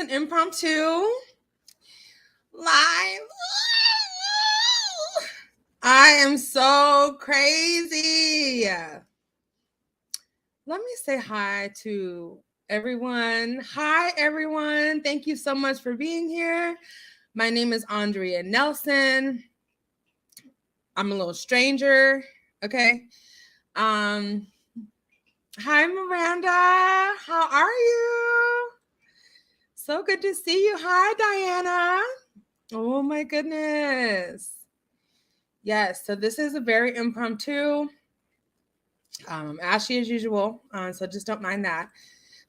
an impromptu live. I am so crazy. Let me say hi to everyone. Hi, everyone. Thank you so much for being here. My name is Andrea Nelson. I'm a little stranger. Okay. Hi, Miranda. How are you? So good to see you. Hi, Diana. Oh my goodness. Yes, so this is a very impromptu, ashy as usual. So just don't mind that.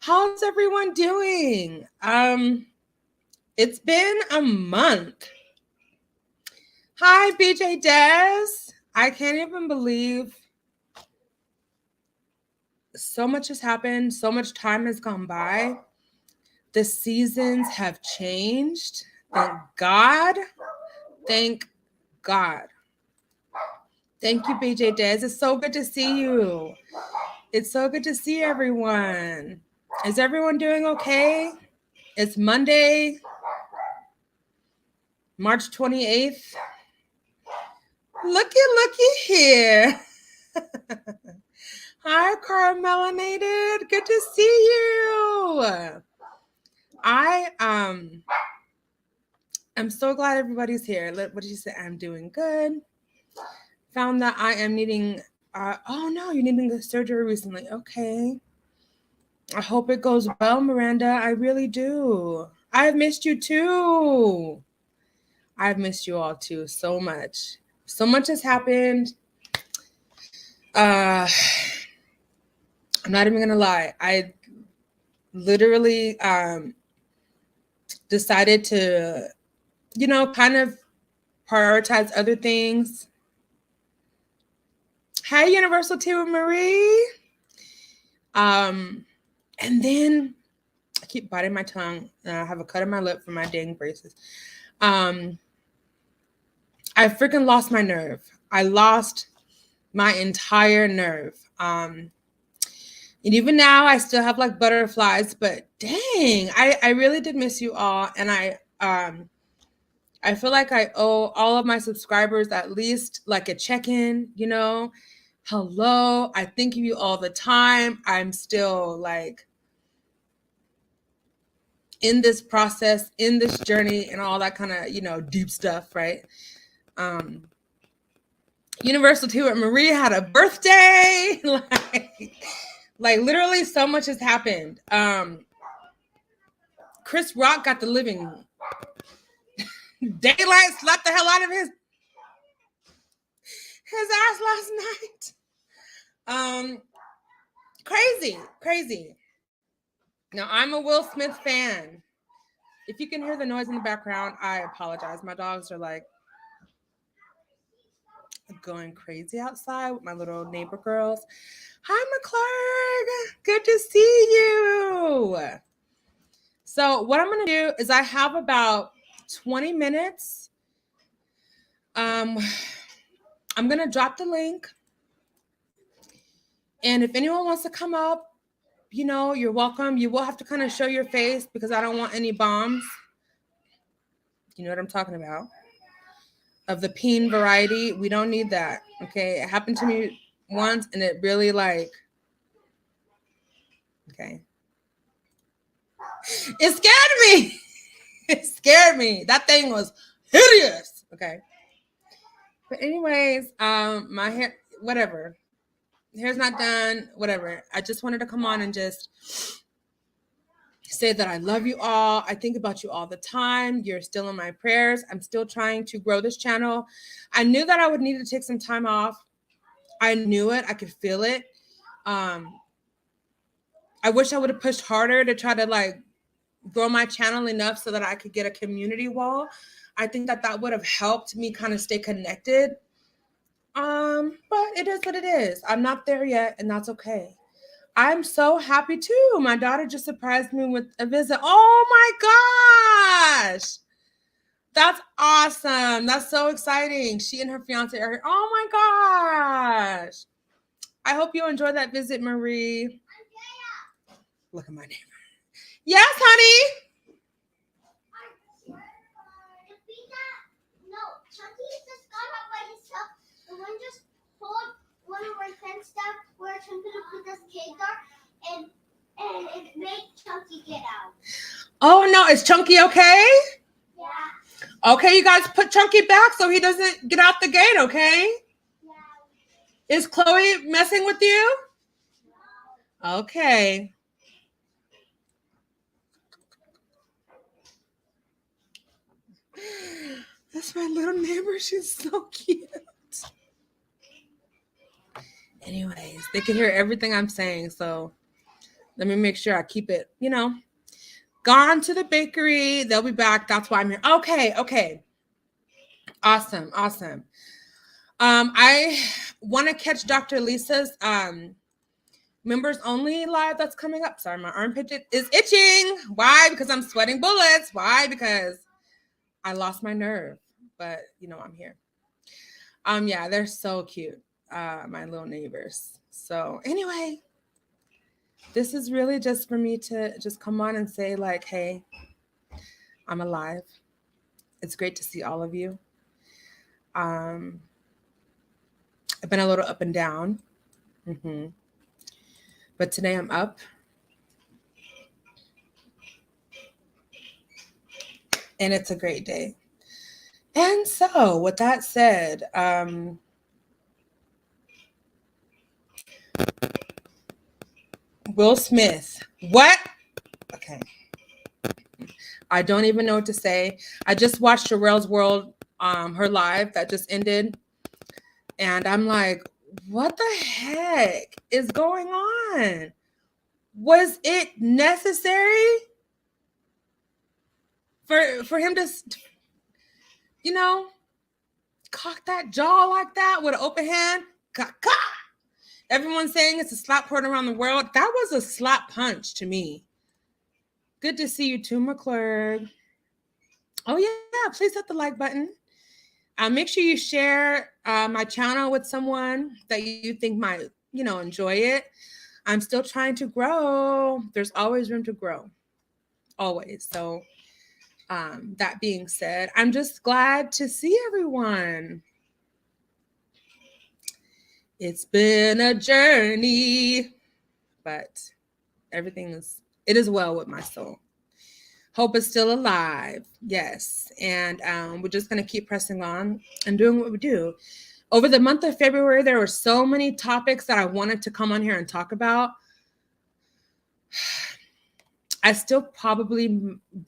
How's everyone doing? It's been a month. Hi, BJ Des. I can't even believe so much has happened. So much time has gone by. The seasons have changed. Thank God. Thank God. Thank you, BJ Des. It's so good to see you. It's so good to see everyone. Is everyone doing okay? It's Monday, March 28th. Looky here. Hi, Carmelinated. Good to see you. I'm so glad everybody's here. What did you say? I'm doing good. Found that I am needing oh no, you're needing the surgery recently. Okay. I hope it goes well, Miranda. I really do. I've missed you too. I've missed you all too so much. So much has happened. I'm not even gonna lie. I literally decided to, kind of prioritize other things. Hi, Universal Tea with Marie. And then I keep biting my tongue and I have a cut in my lip from my dang braces. I freaking lost my nerve. I lost my entire nerve. And even now I still have like butterflies, but dang, I really did miss you all. And I feel like I owe all of my subscribers at least like a check-in, hello. I think of you all the time. I'm still like in this process, in this journey and all that kind of, deep stuff, right? Universal Tea with Marie had a birthday. like literally so much has happened. Chris Rock got the living daylight slapped the hell out of his ass last night. Crazy. Now I'm a Will Smith fan. If you can hear the noise in the background, I apologize. My dogs are like going crazy outside with my little neighbor girls. Hi, McClark. Good to see you. So what I'm going to do is I have about 20 minutes. I'm going to drop the link. And if anyone wants to come up, you're welcome. You will have to kind of show your face because I don't want any bombs. You know what I'm talking about? Of the peen variety. We don't need that. Okay. It happened to me once and it really okay. It scared me. It scared me. That thing was hideous. Okay. But anyways, my hair, whatever. Hair's not done, whatever. I just wanted to come on and just say that I love you all. I think about you all the time. You're still in my prayers. I'm still trying to grow this channel. I knew that I would need to take some time off. I knew it. I could feel it. I wish I would have pushed harder to try to grow my channel enough so that I could get a community wall. I think that would have helped me kind of stay connected. But it is what it is. I'm not there yet, and that's okay. I'm so happy too. My daughter just surprised me with a visit. Oh my gosh. That's awesome. That's so exciting. She and her fiance are here. Oh my gosh. I hope you enjoyed that visit, Marie. Look at my neighbor. Yes, honey. I'm gonna put this cake on, and it made Chunky get out. Oh no, is Chunky okay? Yeah. Okay, you guys put Chunky back so he doesn't get out the gate, okay? Yeah. Is Chloe messing with you? Okay. That's my little neighbor. She's so cute. Anyways, they can hear everything I'm saying, so let me make sure I keep it, gone to the bakery. They'll be back. That's why I'm here. Okay. Awesome. I want to catch Dr. Lisa's members only live that's coming up. Sorry, my armpit is itching. Why? Because I'm sweating bullets. Why? Because I lost my nerve. But I'm here. Yeah, they're so cute. My little neighbors. So anyway, this is really just for me to just come on and say, like, hey, I'm alive. It's great to see all of you. I've been a little up and down. But today I'm up. And it's a great day. And so, with that said, Will Smith. What? Okay. I don't even know what to say. I just watched Sherelle's World, her live that just ended. And I'm like, what the heck is going on? Was it necessary for him to, cock that jaw like that with an open hand? Everyone's saying it's a slap heard around the world. That was a slap punch to me. Good to see you too, McClurg. Oh, yeah. Please hit the like button. Make sure you share my channel with someone that you think might, enjoy it. I'm still trying to grow. There's always room to grow. Always. So that being said, I'm just glad to see everyone. It's been a journey, but it is well with my soul. Hope is still alive. Yes. And we're just going to keep pressing on and doing what we do. Over the month of February, there were so many topics that I wanted to come on here and talk about. I still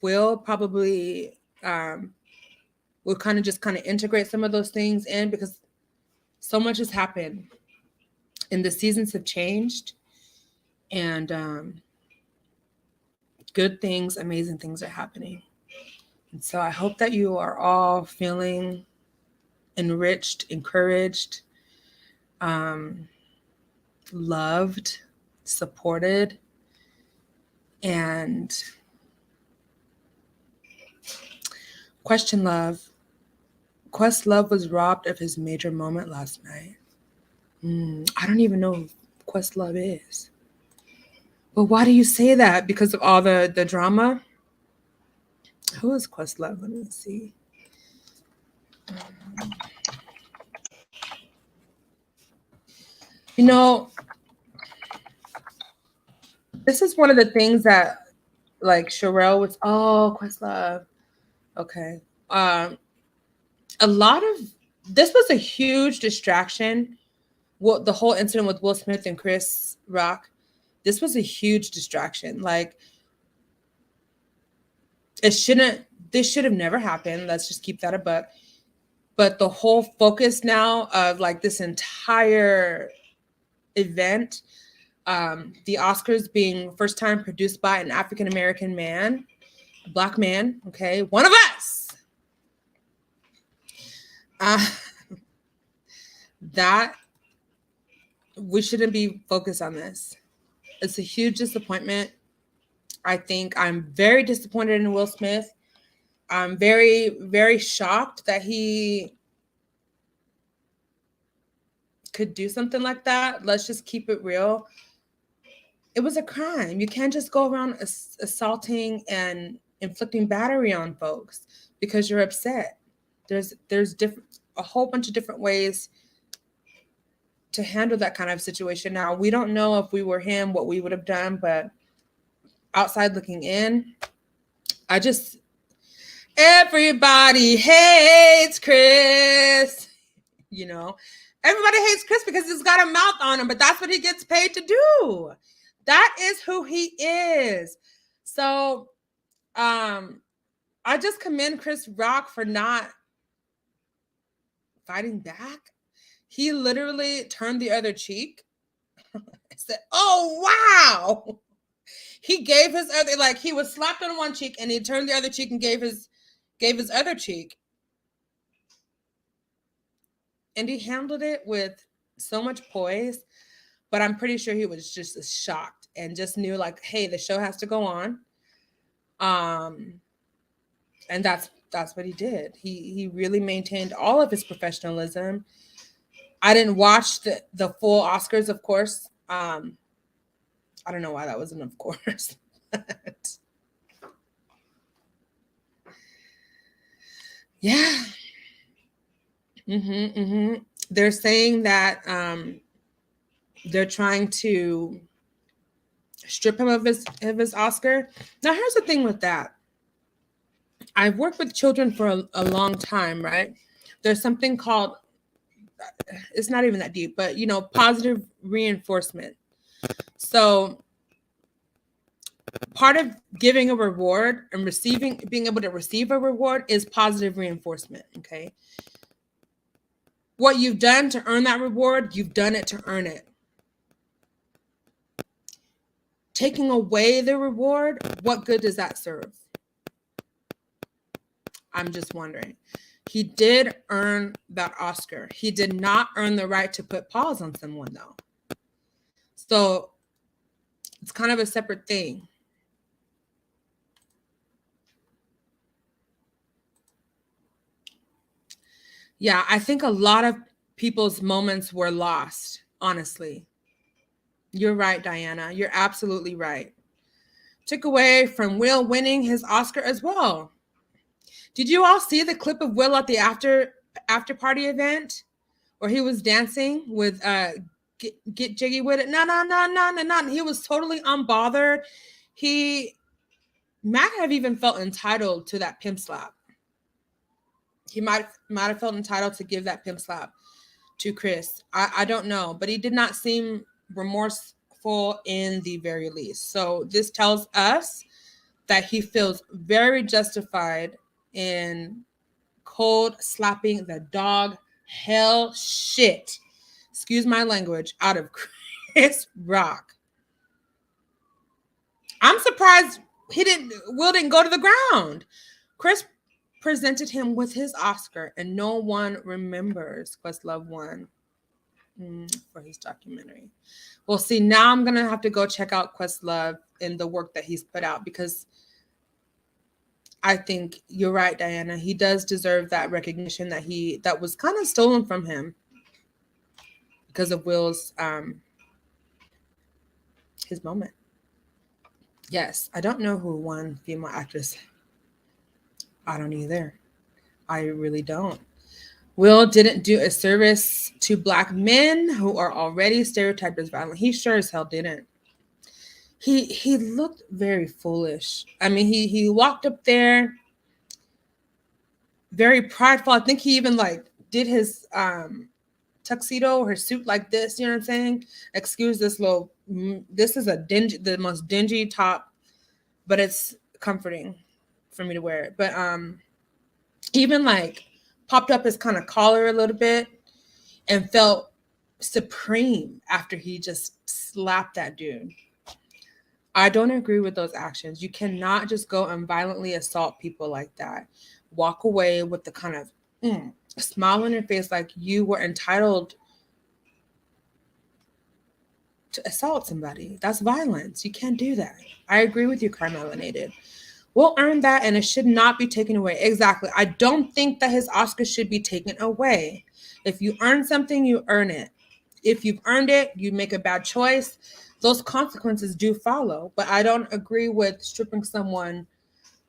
will kind of integrate some of those things in because so much has happened and the seasons have changed and good things, amazing things are happening. And so I hope that you are all feeling enriched, encouraged, loved, supported, and Questlove was robbed of his major moment last night. I don't even know who Questlove is. But why do you say that? Because of all the drama? Who is Questlove? Let me see. This is one of the things that, like, Sherelle was, Questlove. Okay. A lot of, this was a huge distraction. The whole incident with Will Smith and Chris Rock, this was a huge distraction. Like, this should have never happened. Let's just keep that a buck. But the whole focus now of like this entire event, the Oscars being first time produced by an African-American man, a Black man, okay, one of us. That we shouldn't be focused on this. It's a huge disappointment. I think I'm very disappointed in Will Smith. I'm very, very shocked that he could do something like that. Let's just keep it real. It was a crime. You can't just go around assaulting and inflicting battery on folks because you're upset. There's a whole bunch of different ways to handle that kind of situation. Now, we don't know if we were him, what we would have done, but outside looking in, everybody hates Chris. You know, everybody hates Chris because he's got a mouth on him, but that's what he gets paid to do. That is who he is. So, I just commend Chris Rock for not fighting back. He literally turned the other cheek. I said, oh, wow. He gave his other, like he was slapped on one cheek and he turned the other cheek and gave his other cheek. And he handled it with so much poise, but I'm pretty sure he was just shocked and just knew like, hey, the show has to go on. And that's what he did. He really maintained all of his professionalism. I didn't watch the full Oscars, of course. I don't know why that wasn't of course. But yeah. They're saying that they're trying to strip him of his Oscar. Now, here's the thing with that. I've worked with children for a long time, right? There's something called, it's not even that deep, but, you know, positive reinforcement. So part of giving a reward and being able to receive a reward is positive reinforcement, okay? What you've done to earn that reward, you've done it to earn it. Taking away the reward, what good does that serve? I'm just wondering. He did earn that Oscar. He did not earn the right to put paws on someone, though. So it's kind of a separate thing. Yeah, I think a lot of people's moments were lost, honestly. You're right, Diana. You're absolutely right. Took away from Will winning his Oscar as well. Did you all see the clip of Will at the after party event where he was dancing with get jiggy with it? No. He was totally unbothered. He might have even felt entitled to that pimp slap. He might have felt entitled to give that pimp slap to Chris. I don't know, but he did not seem remorseful in the very least. So this tells us that he feels very justified in cold slapping the dog hell shit, excuse my language, out of Chris Rock. I'm surprised Will didn't go to the ground. Chris presented him with his Oscar, and no one remembers Questlove won for his documentary. Well, see, now I'm gonna have to go check out Questlove and the work that he's put out, because I think you're right, Diana. He does deserve that recognition that was kind of stolen from him because of Will's his moment. Yes, I don't know who won female actress. I don't either. I really don't. Will didn't do a service to Black men who are already stereotyped as violent. He sure as hell didn't. He looked very foolish. I mean, he walked up there very prideful. I think he even like did his tuxedo or his suit like this. You know what I'm saying? Excuse this little. This is the most dingy top, but it's comforting for me to wear it. But even like popped up his kind of collar a little bit and felt supreme after he just slapped that dude. I don't agree with those actions. You cannot just go and violently assault people like that. Walk away with the kind of smile on your face like you were entitled to assault somebody. That's violence. You can't do that. I agree with you, Carmelinated. We'll earn that, and it should not be taken away. Exactly. I don't think that his Oscar should be taken away. If you earn something, you earn it. If you've earned it, you make a bad choice, those consequences do follow. But I don't agree with stripping someone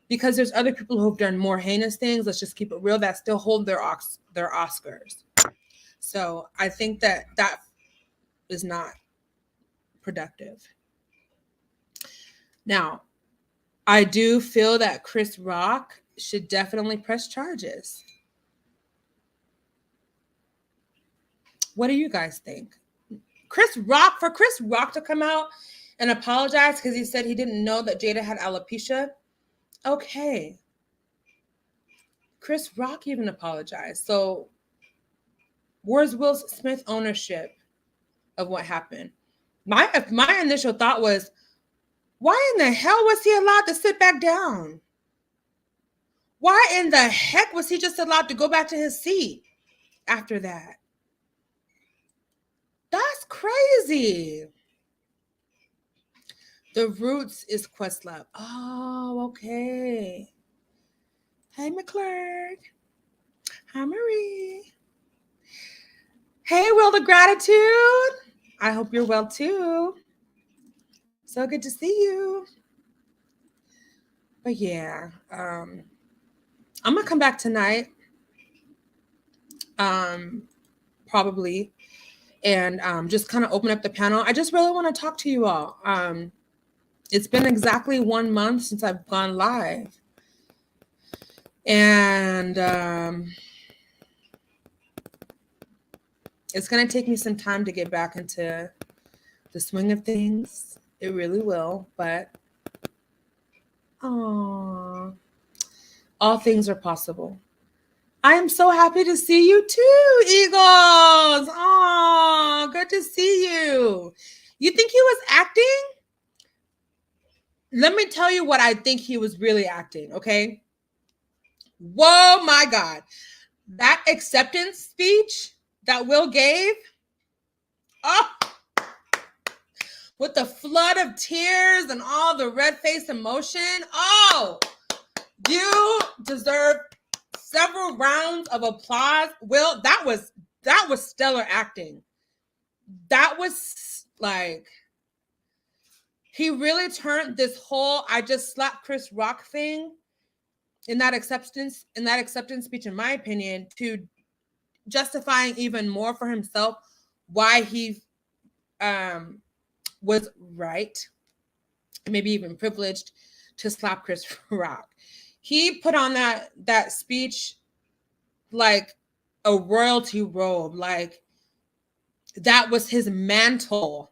because there's other people who've done more heinous things. Let's just keep it real, that still hold their Oscars. So I think that is not productive. Now, I do feel that Chris Rock should definitely press charges. What do you guys think? For Chris Rock to come out and apologize because he said he didn't know that Jada had alopecia. Okay. Chris Rock even apologized. So where's Will Smith ownership of what happened? My initial thought was, why in the hell was he allowed to sit back down? Why in the heck was he just allowed to go back to his seat after that? That's crazy. The Roots is Questlove. Oh, okay. Hey, McClurg. Hi, Marie. Hey, Will the Gratitude. I hope you're well too. So good to see you. But yeah, I'm gonna come back tonight. Probably. And just kind of open up the panel. I just really want to talk to you all. It's been exactly 1 month since I've gone live. And it's going to take me some time to get back into the swing of things. It really will. But all things are possible. I am so happy to see you too, Eagles. Oh, good to see you. You think he was acting? Let me tell you what I think he was really acting, okay? Whoa, my God. That acceptance speech that Will gave, with the flood of tears and all the red-faced emotion, you deserve several rounds of applause. Will, that was stellar acting. That was like, he really turned this whole I just slapped Chris Rock thing in that acceptance speech, in my opinion, to justifying even more for himself why he was right, maybe even privileged to slap Chris Rock. He put on that speech like a royalty robe, like that was his mantle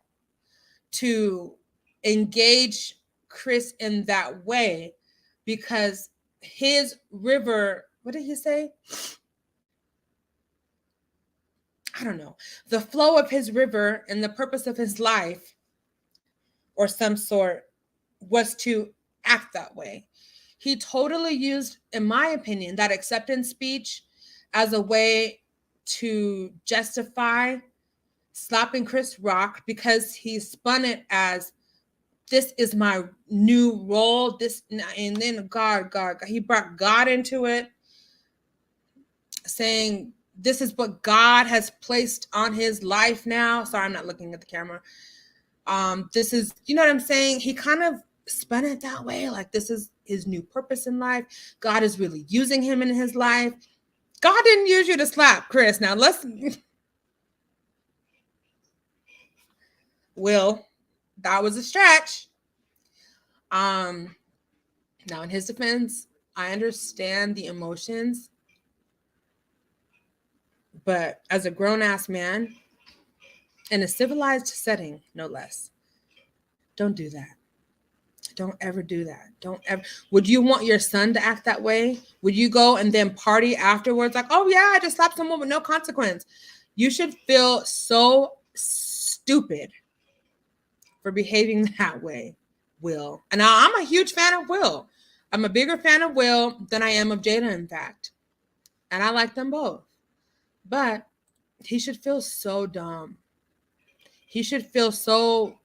to engage Chris in that way, because his river, what did he say? I don't know. The flow of his river and the purpose of his life, or some sort, was to act that way. He totally used, in my opinion, that acceptance speech as a way to justify slapping Chris Rock, because he spun it as, this is my new role. And then God, he brought God into it, saying this is what God has placed on his life now. Sorry, I'm not looking at the camera. This is, you know what I'm saying? He kind of spun it that way, like this is his new purpose in life. God is really using him in his life. God didn't use you to slap Chris. Now Will, that was a stretch. Now in his defense, I understand the emotions, but as a grown-ass man in a civilized setting, no less, don't do that. Don't ever do that. Don't ever. Would you want your son to act that way? Would you go and then party afterwards like, oh yeah, I just slapped someone with no consequence? You should feel so stupid for behaving that way, Will. And I'm a huge fan of Will. I'm a bigger fan of Will than I am of Jada, in fact. And I like them both. But he should feel so dumb. He should feel so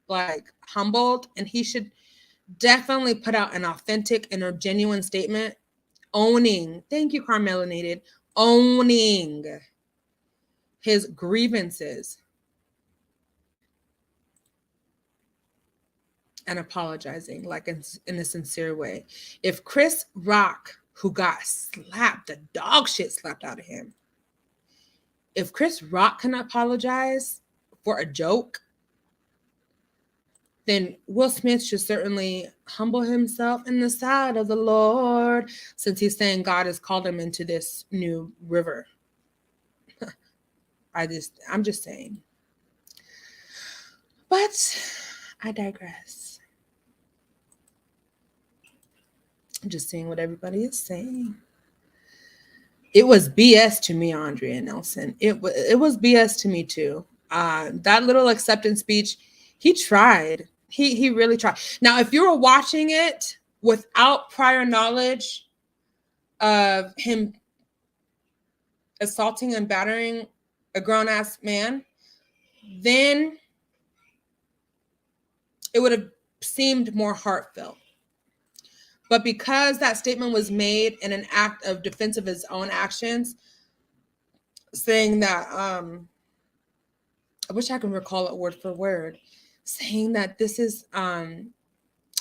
like humbled, and he should definitely put out an authentic and a genuine statement owning, thank you, Carmelinated, owning his grievances and apologizing like in a sincere way. If Chris Rock, who got slapped, the dog shit slapped out of him, if Chris Rock can apologize for a joke, then Will Smith should certainly humble himself in the sight of the Lord, since he's saying God has called him into this new river. I'm just saying. But I digress. I'm just saying what everybody is saying. It was BS to me, Andrea Nelson. It was BS to me too. That little acceptance speech, he tried. He really tried. Now, if you were watching it without prior knowledge of him assaulting and battering a grown-ass man, then it would have seemed more heartfelt. But because that statement was made in an act of defense of his own actions, saying that, I wish I can recall it word for word, saying that this is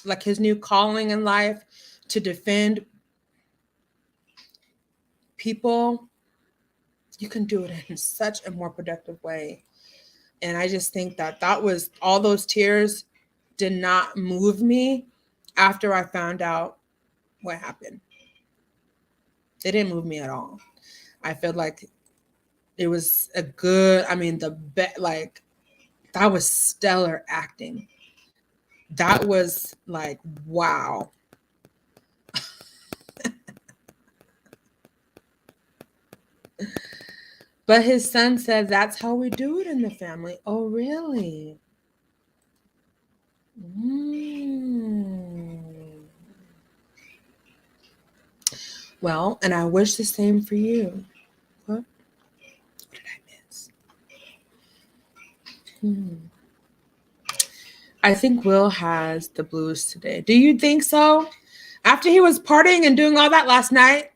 like his new calling in life, to defend people, you can do it in such a more productive way. And I just think that was, all those tears did not move me after I found out what happened. They didn't move me at all. I felt like it was a good, that was stellar acting. That was like, wow. But his son said, that's how we do it in the family. Oh, really? Well, and I wish the same for you. What did I miss? I think Will has the blues today. Do you think so? After he was partying and doing all that last night,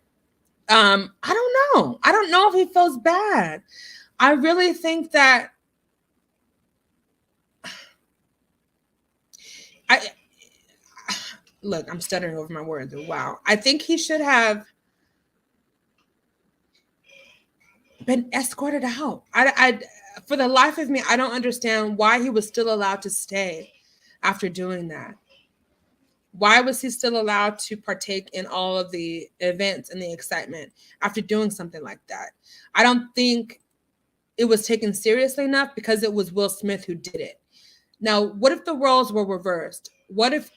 I don't know. I don't know if he feels bad. I really think that look, I'm stuttering over my words. Wow. I think he should have been escorted out. I for the life of me, I don't understand why he was still allowed to stay after doing that. Why was he still allowed to partake in all of the events and the excitement after doing something like that? I don't think it was taken seriously enough, because it was Will Smith who did it. Now, what if the roles were reversed? What if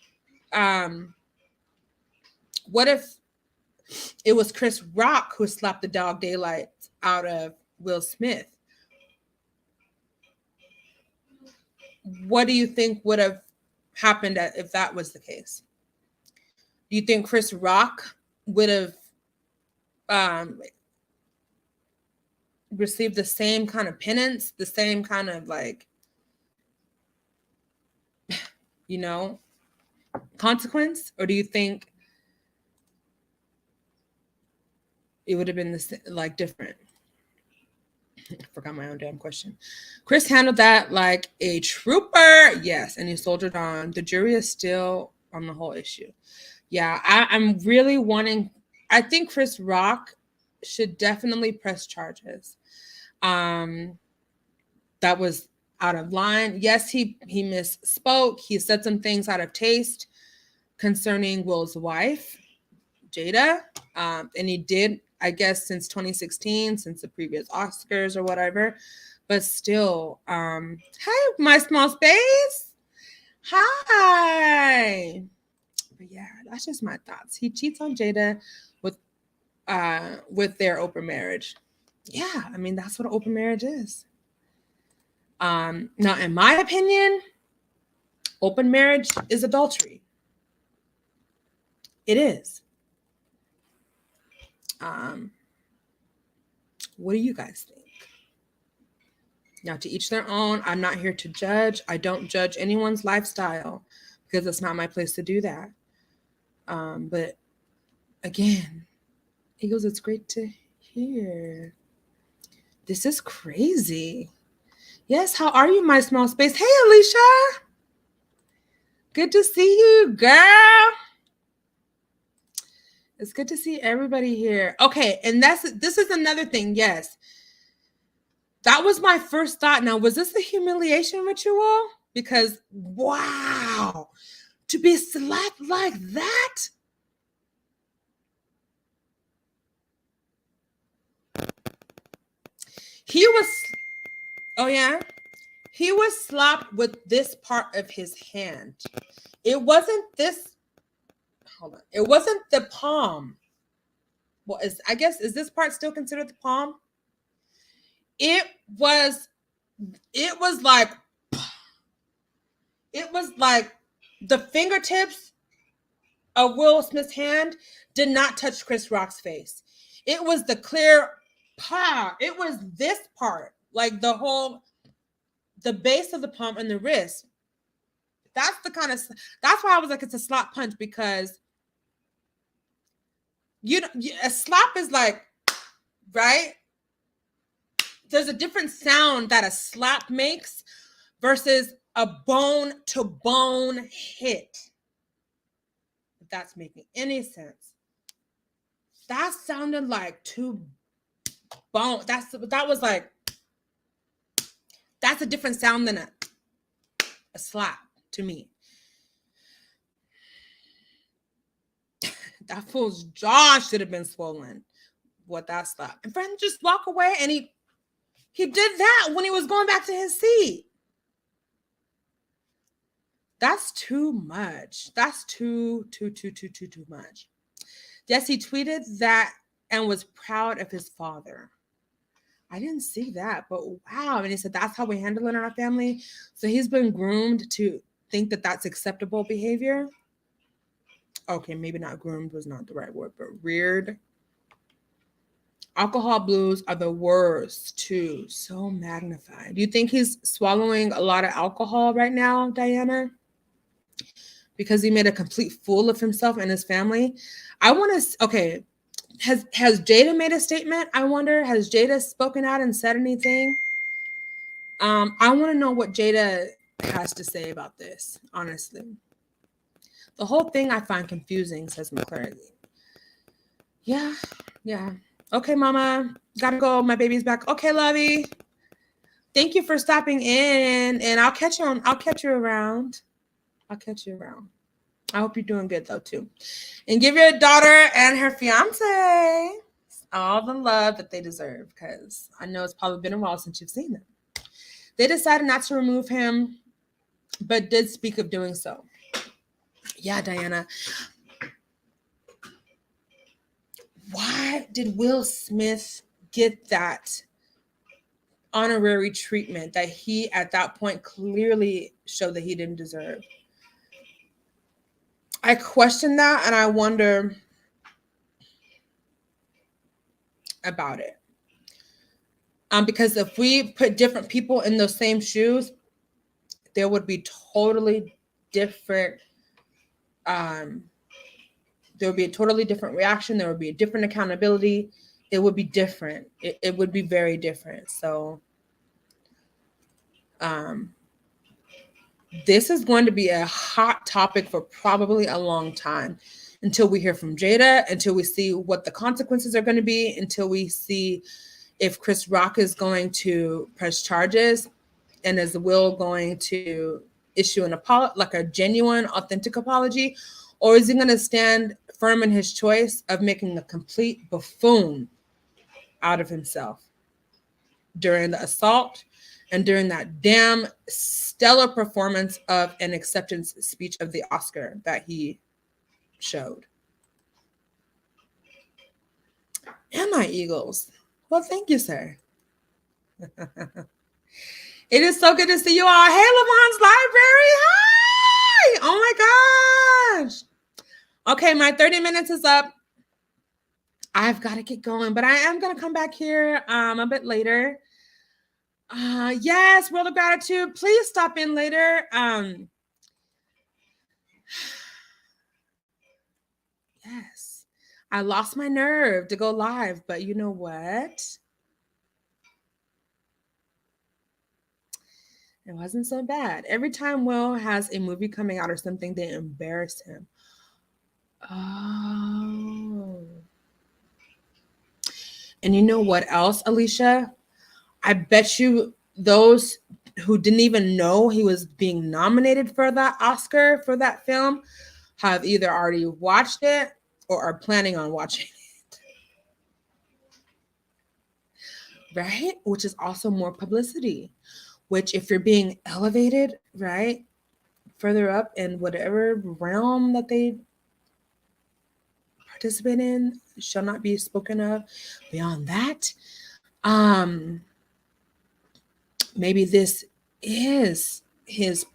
it was Chris Rock who slapped the dog daylight out of Will Smith? What do you think would have happened if that was the case? Do you think Chris Rock would have received the same kind of penance, the same kind of consequence? Or do you think it would have been different? I forgot my own damn question. Chris handled that like a trooper. Yes, and he soldiered on. The jury is still on the whole issue. Yeah, I'm really wanting, I think Chris Rock should definitely press charges. That was out of line. Yes, he misspoke. He said some things out of taste concerning Will's wife, Jada. And he did, I guess, since 2016, since the previous Oscars or whatever. But still, hi, my small space. Hi. But yeah, that's just my thoughts. He cheats on Jada with their open marriage. Yeah, I mean, that's what open marriage is. Now, in my opinion, open marriage is adultery. It is. What do you guys think? Now, to each their own. I'm not here to judge. I don't judge anyone's lifestyle, because it's not my place to do that. But again, Eagles, it's great to hear. This is crazy. Yes, how are you, my small space? Hey, Alicia. Good to see you, girl. It's good to see everybody here. Okay, and this is another thing. Yes. That was my first thought. Now, was this a humiliation ritual? Because, wow, to be slapped like that? He was, oh yeah? He was slapped with this part of his hand. It wasn't this, hold on. It wasn't the palm. Well, I guess, is this part still considered the palm? It was like, the fingertips of Will Smith's hand did not touch Chris Rock's face. It was the clear paw. It was this part, like the base of the palm and the wrist. That's why I was like, it's a slap punch, because a slap is like, right? There's a different sound that a slap makes versus a bone to bone hit. If that's making any sense. That sounded like two bone. That's a different sound than a slap to me. That fool's jaw should have been swollen with that slap. And friend just walk away, and he did that when he was going back to his seat. That's too much. That's too much. Yes, he tweeted that and was proud of his father. I didn't see that, but wow. And he said, that's how we handle it in our family. So he's been groomed to think that that's acceptable behavior. Okay, maybe not groomed was not the right word, but reared. Alcohol blues are the worst too. So magnified. Do you think he's swallowing a lot of alcohol right now, Diana? Because he made a complete fool of himself and his family. I want to, okay, has Jada made a statement? I wonder, has Jada spoken out and said anything? I want to know what Jada has to say about this, honestly. The whole thing I find confusing, says McClary. Yeah. Okay, mama, gotta go. My baby's back. Okay, lovey. Thank you for stopping in, and I'll catch you around. I'll catch you around. I hope you're doing good though too. And give your daughter and her fiance all the love that they deserve, because I know it's probably been a while since you've seen them. They decided not to remove him, but did speak of doing so. Yeah, Diana. Why did Will Smith get that honorary treatment that he at that point clearly showed that he didn't deserve? I question that, and I wonder about it. Because if we put different people in those same shoes, there would be totally different. There would be a totally different reaction. There would be a different accountability. It would be different. It would be very different. So, this is going to be a hot topic for probably a long time, until we hear from Jada, until we see what the consequences are going to be, until we see if Chris Rock is going to press charges, and is Will going to issue an apology, like a genuine, authentic apology, or is he going to stand firm in his choice of making a complete buffoon out of himself during the assault and during that damn stellar performance of an acceptance speech of the Oscar that he showed? And my Eagles. Well, thank you, sir. It is so good to see you all. Hey, Lavon's Library. Hi. Oh my gosh. Okay, my 30 minutes is up. I've got to get going, but I am going to come back here a bit later. Yes, World of Gratitude. Please stop in later. Yes, I lost my nerve to go live, but you know what? It wasn't so bad. Every time Will has a movie coming out or something, they embarrass him. Oh. And you know what else, Alicia? I bet you those who didn't even know he was being nominated for that Oscar for that film have either already watched it or are planning on watching it. Right? Which is also more publicity, which if you're being elevated, right, further up in whatever realm that they participate in shall not be spoken of. Beyond that, maybe this is his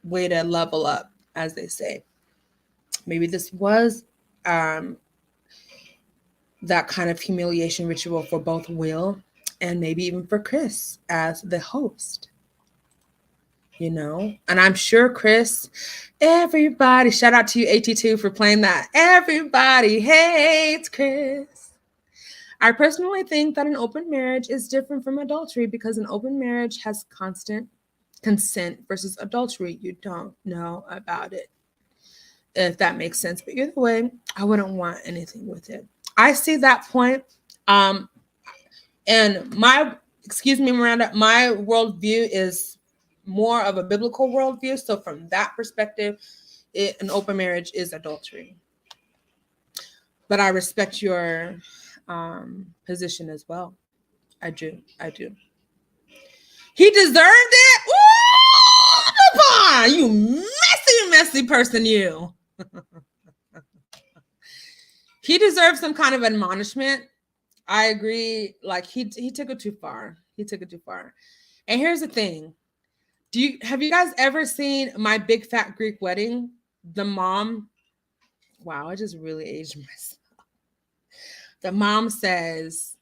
way to level up, as they say. Maybe this was that kind of humiliation ritual for both Will and maybe even for Chris as the host. You know, and I'm sure Chris, everybody, shout out to you, AT2, for playing that. Everybody hates Chris. I personally think that an open marriage is different from adultery because an open marriage has constant consent versus adultery. You don't know about it, if that makes sense. But either way, I wouldn't want anything with it. I see that point. And excuse me, Miranda, my worldview is more of a biblical worldview. So from that perspective, an open marriage is adultery. But I respect your position as well. I do. He deserved it. Ooh, Devon, you messy person, you. He deserves some kind of admonishment. I agree. Like he took it too far. And here's the thing. Have you guys ever seen My Big Fat Greek Wedding? The mom, wow, I just really aged myself. The mom says,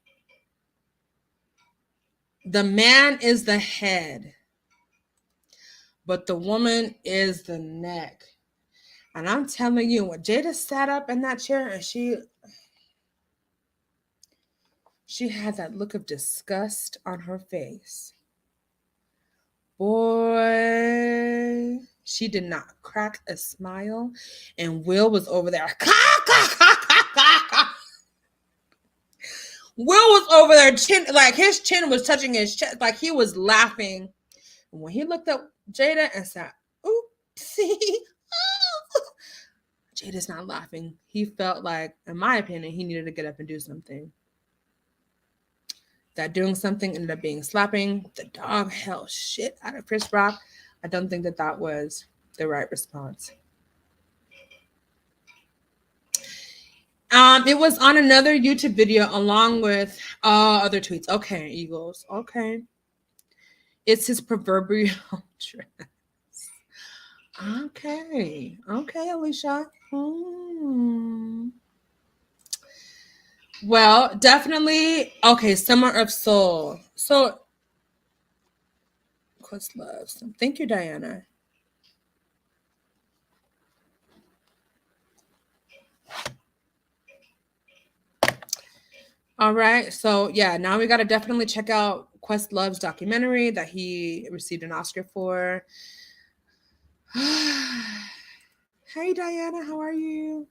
the man is the head, but the woman is the neck. And I'm telling you, when Jada sat up in that chair and she had that look of disgust on her face. Boy, she did not crack a smile. And Will was over there. Will was over there, like his chin was touching his chest, like he was laughing. And when he looked at Jada and said, oopsie, Jada's not laughing. He felt like, in my opinion, he needed to get up and do something. That doing something ended up being slapping the dog hell shit out of Chris Rock. I don't think that was the right response. It was on another YouTube video along with other tweets. Okay, Eagles. Okay. It's his proverbial dress. Okay, Alicia. Well, definitely. Okay, Summer of Soul. So, Questlove. Thank you, Diana. All right. So, yeah, now we got to definitely check out Questlove's documentary that he received an Oscar for. Hey, Diana, how are you?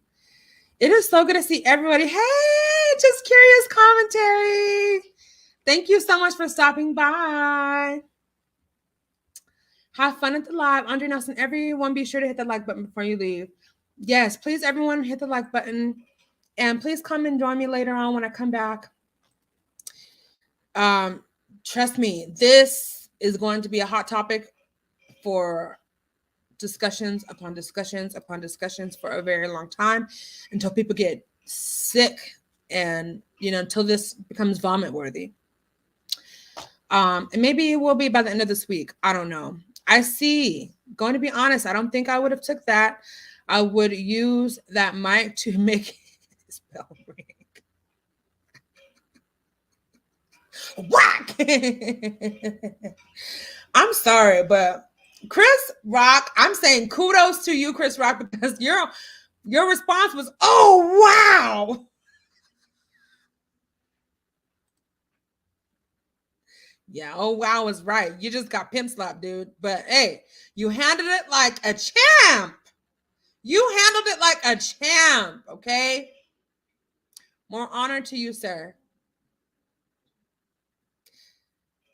It is so good to see everybody. Hey, Just Curious Commentary. Thank you so much for stopping by. Have fun at the live. Andre Nelson, everyone be sure to hit the like button before you leave. Yes, please, everyone, hit the like button. And please come and join me later on when I come back. Trust me, this is going to be a hot topic for discussions upon discussions upon discussions for a very long time until people get sick and, until this becomes vomit worthy. And maybe it will be by the end of this week. I don't know. I see. Going to be honest, I don't think I would have took that. I would use that mic to make his bell ring. Whack! I'm sorry, but Chris Rock, I'm saying kudos to you, Chris Rock, because your response was, oh, wow. Yeah, oh, wow is right. You just got pimp slapped, dude. But hey, you handled it like a champ. Okay? More honor to you, sir.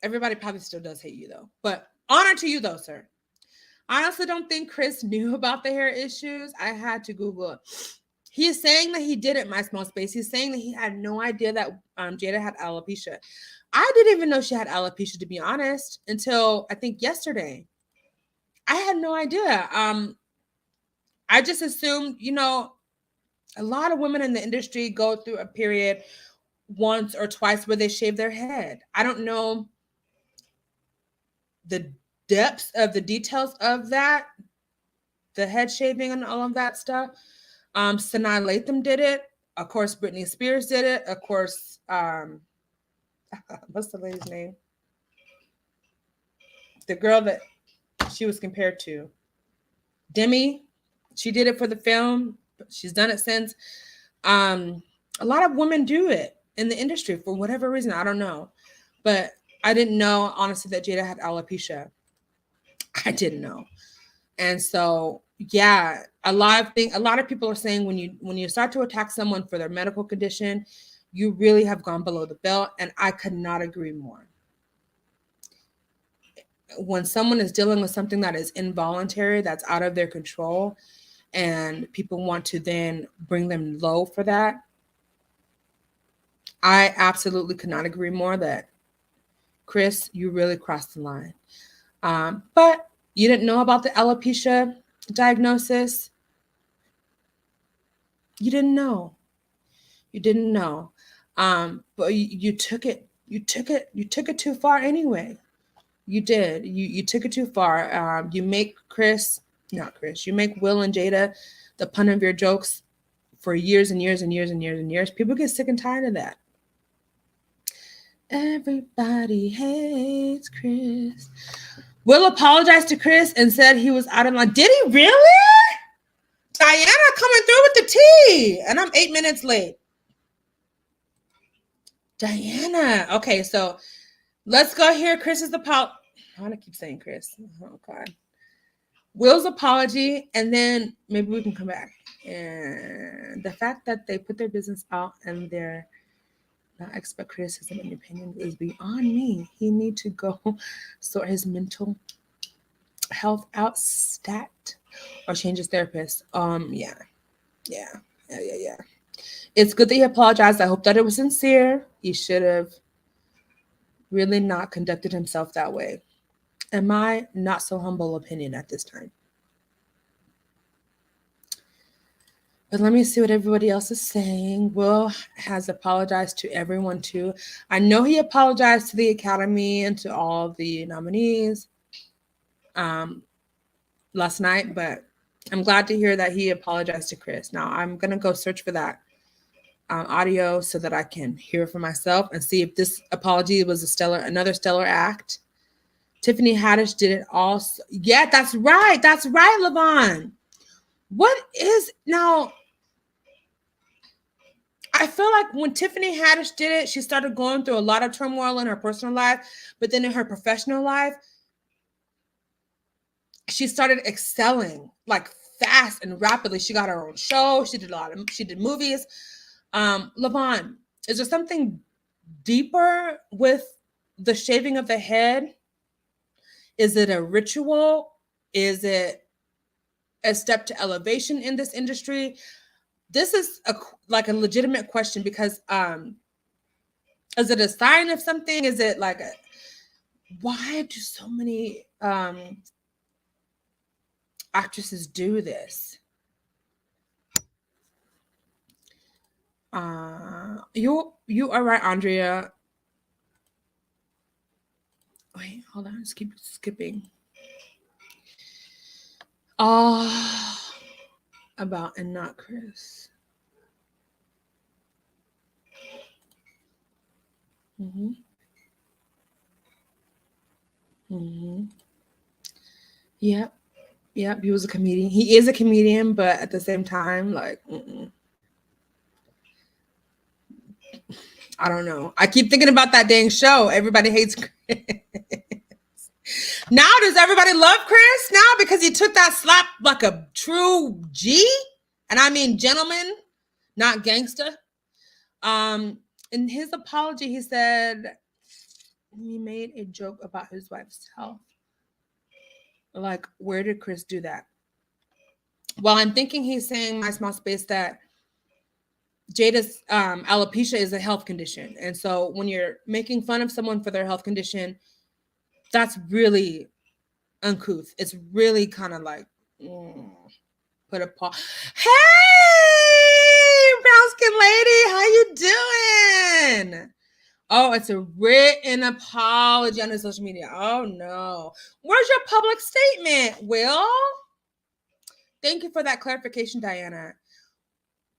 Everybody probably still does hate you though. But honor to you though, sir. I honestly don't think Chris knew about the hair issues. I had to Google it. He is saying that he did it, my small space. He's saying that he had no idea that Jada had alopecia. I didn't even know she had alopecia, to be honest, until I think yesterday. I had no idea. I just assumed, you know, a lot of women in the industry go through a period once or twice where they shave their head. I don't know the depths of the details of that, the head shaving and all of that stuff. Sanaa Lathan did it. Of course, Britney Spears did it. Of course, what's the lady's name? The girl that she was compared to, Demi. She did it for the film. She's done it since. A lot of women do it in the industry for whatever reason. I don't know, but I didn't know honestly that Jada had alopecia. I didn't know, and so yeah, a lot of people are saying when you start to attack someone for their medical condition, you really have gone below the belt, and I could not agree more. When someone is dealing with something that is involuntary, that's out of their control, and people want to then bring them low for that, I absolutely could not agree more that, Chris, you really crossed the line. But you didn't know about the alopecia diagnosis. You didn't know. But you took it too far anyway. You did. You took it too far. You make you make Will and Jada the pun of your jokes for years and years and years and years and years. People get sick and tired of that. Everybody hates Chris. Will apologized to Chris and said he was out of line. Did he really? Diana coming through with the tea, and I'm 8 minutes late. Diana. Okay, so let's go hear Chris's apology. I want to keep saying Chris. Oh, God. Will's apology, and then maybe we can come back. And the fact that they put their business out and they're not expect criticism and opinion is beyond me. He need to go sort his mental health out stat or change his therapist. Yeah. It's good that he apologized. I hope that it was sincere. He should have really not conducted himself that way. In my not so humble opinion at this time. But let me see what everybody else is saying. Will has apologized to everyone too. I know he apologized to the Academy and to all the nominees last night, but I'm glad to hear that he apologized to Chris. Now I'm going to go search for that audio so that I can hear it for myself and see if this apology was another stellar act. Tiffany Haddish did it also. Yeah, that's right. That's right, Levon. What is now? I feel like when Tiffany Haddish did it, she started going through a lot of turmoil in her personal life, but then in her professional life, she started excelling like fast and rapidly. She got her own show. She did movies. Levon, is there something deeper with the shaving of the head? Is it a ritual? Is it a step to elevation in this industry? This is a legitimate question because is it a sign of something? Is it like why do so many actresses do this? You are right, Andrea. Wait, hold on. Just keep skipping. About and not Chris. Yep. He was a comedian. He is a comedian, but at the same time, like, I don't know. I keep thinking about that dang show. Everybody hates Chris. Now, does everybody love Chris now because he took that slap like a true G? And I mean gentleman, not gangster. In his apology, he said, he made a joke about his wife's health. Like, where did Chris do that? Well, I'm thinking he's saying My Small Space that Jada's alopecia is a health condition. And so when you're making fun of someone for their health condition, that's really uncouth. It's really kind of like, put a paw. Hey, brown skin lady, how you doing? Oh, it's a written apology on his social media. Oh no. Where's your public statement, Will? Thank you for that clarification, Diana.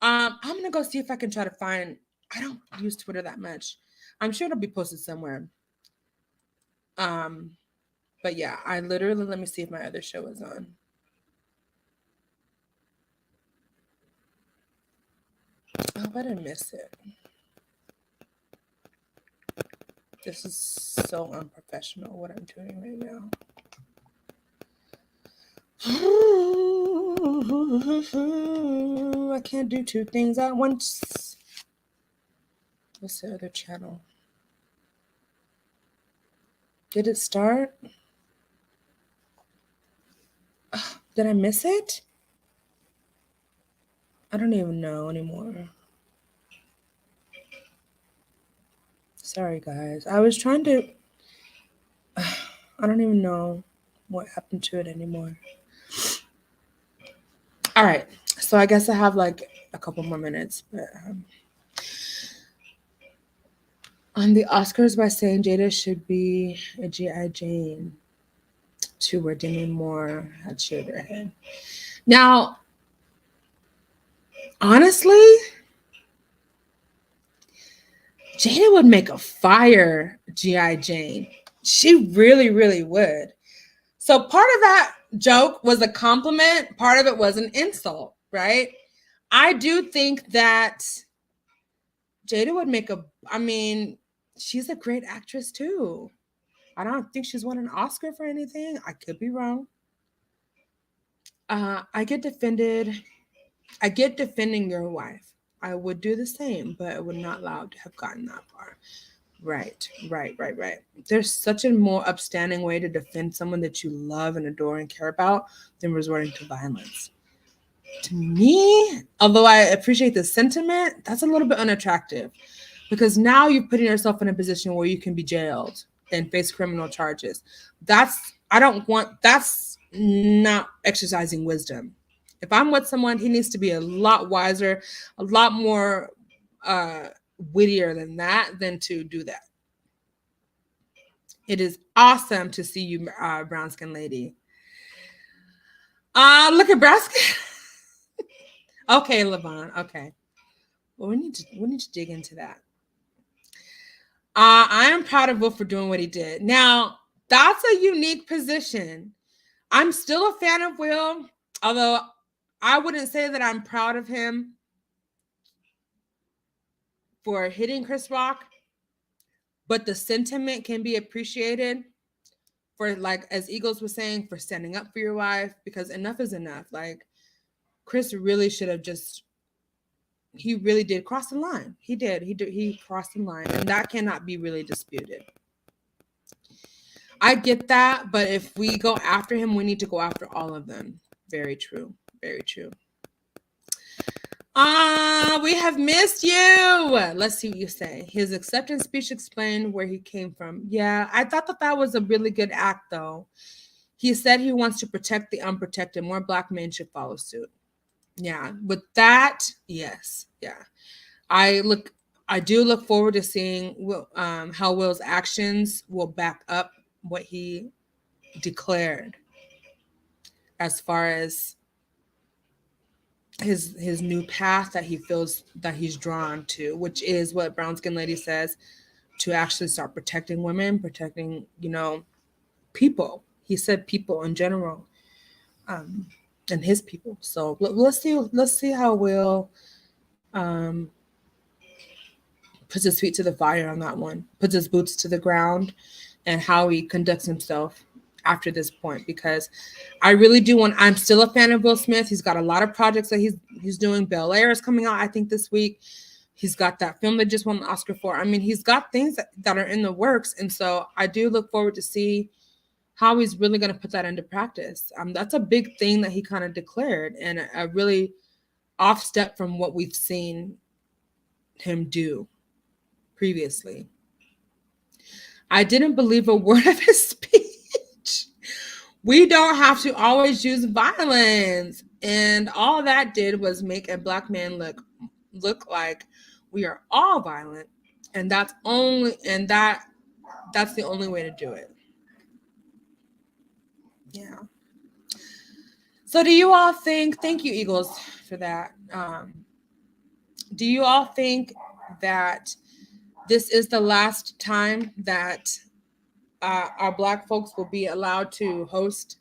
I'm gonna go see if I can try to find. I don't use Twitter that much. I'm sure it'll be posted somewhere. But yeah, I literally, let me see if my other show is on. Oh, I didn't miss it. This is so unprofessional what I'm doing right now. I can't do two things at once. What's the other channel? Did it start? Did I miss it? I don't even know anymore. Sorry, guys. I was trying to... I don't even know what happened to it anymore. All right. So I guess I have like a couple more minutes. But, on the Oscars by saying Jada should be a G.I. Jane to where Demi Moore had shaved her head. Now, honestly, Jada would make a fire G.I. Jane. She really, really would. So part of that joke was a compliment. Part of it was an insult, right? I do think that Jada would make she's a great actress too. I don't think she's won an Oscar for anything. I could be wrong. I get defending your wife. I would do the same, but I would not allow to have gotten that far. Right. There's such a more upstanding way to defend someone that you love and adore and care about than resorting to violence. To me, although I appreciate the sentiment, that's a little bit unattractive because now you're putting yourself in a position where you can be jailed and face criminal charges. That's not exercising wisdom. If I'm with someone, he needs to be a lot wiser, a lot more wittier than to do that. It is awesome to see you, brown skin lady. Look at brown skin. Okay, Levon. Okay. Well, we need to dig into that. I am proud of Will for doing what he did. Now, that's a unique position. I'm still a fan of Will, although I wouldn't say that I'm proud of him for hitting Chris Rock, but the sentiment can be appreciated for, like, as Eagles was saying, for standing up for your wife, because enough is enough. Like, Chris really should have he really did cross the line. He did. He crossed the line, and that cannot be really disputed. I get that, but if we go after him, we need to go after all of them. Very true. Very true. We have missed you. Let's see what you say. His acceptance speech explained where he came from. Yeah, I thought that was a really good act, though. He said he wants to protect the unprotected. More Black men should follow suit. Yeah, with that, yes. Yeah. I do look forward to seeing how Will's actions will back up what he declared as far as his new path that he feels that he's drawn to, which is what brown skin lady says, to actually start protecting women, protecting, people. He said people in general, and his people. So let's see how Will puts his feet to the fire on that one, puts his boots to the ground, and how he conducts himself after this point, because I really do I'm still a fan of Will Smith. He's got a lot of projects that he's doing. Bel Air is coming out, I think, this week. He's got that film that just won the Oscar for. I mean, he's got things that are in the works. And so I do look forward to see how he's really going to put that into practice. That's a big thing that he kind of declared, and a really off step from what we've seen him do previously. I didn't believe a word of his speech. We don't have to always use violence. And all that did was make a Black man look like we are all violent. And that's the only way to do it. Yeah. So do you all think, thank you, Eagles, for that. Do you all think that this is the last time that our Black folks will be allowed to host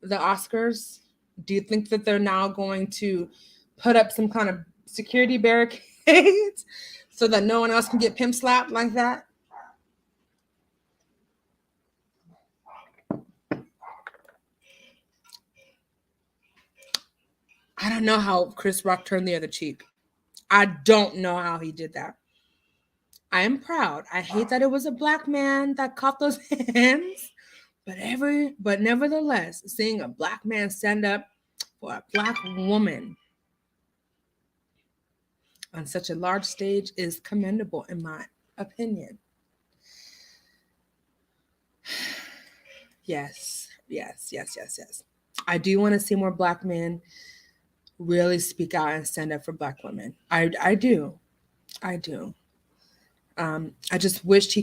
the Oscars? Do you think that they're now going to put up some kind of security barricades so that no one else can get pimp slapped like that? I don't know how Chris Rock turned the other cheek. I don't know how he did that. I am proud. I hate that it was a Black man that caught those hands, but nevertheless, seeing a Black man stand up for a Black woman on such a large stage is commendable, in my opinion. Yes. I do want to see more Black men really speak out and stand up for Black women. I do. I just wished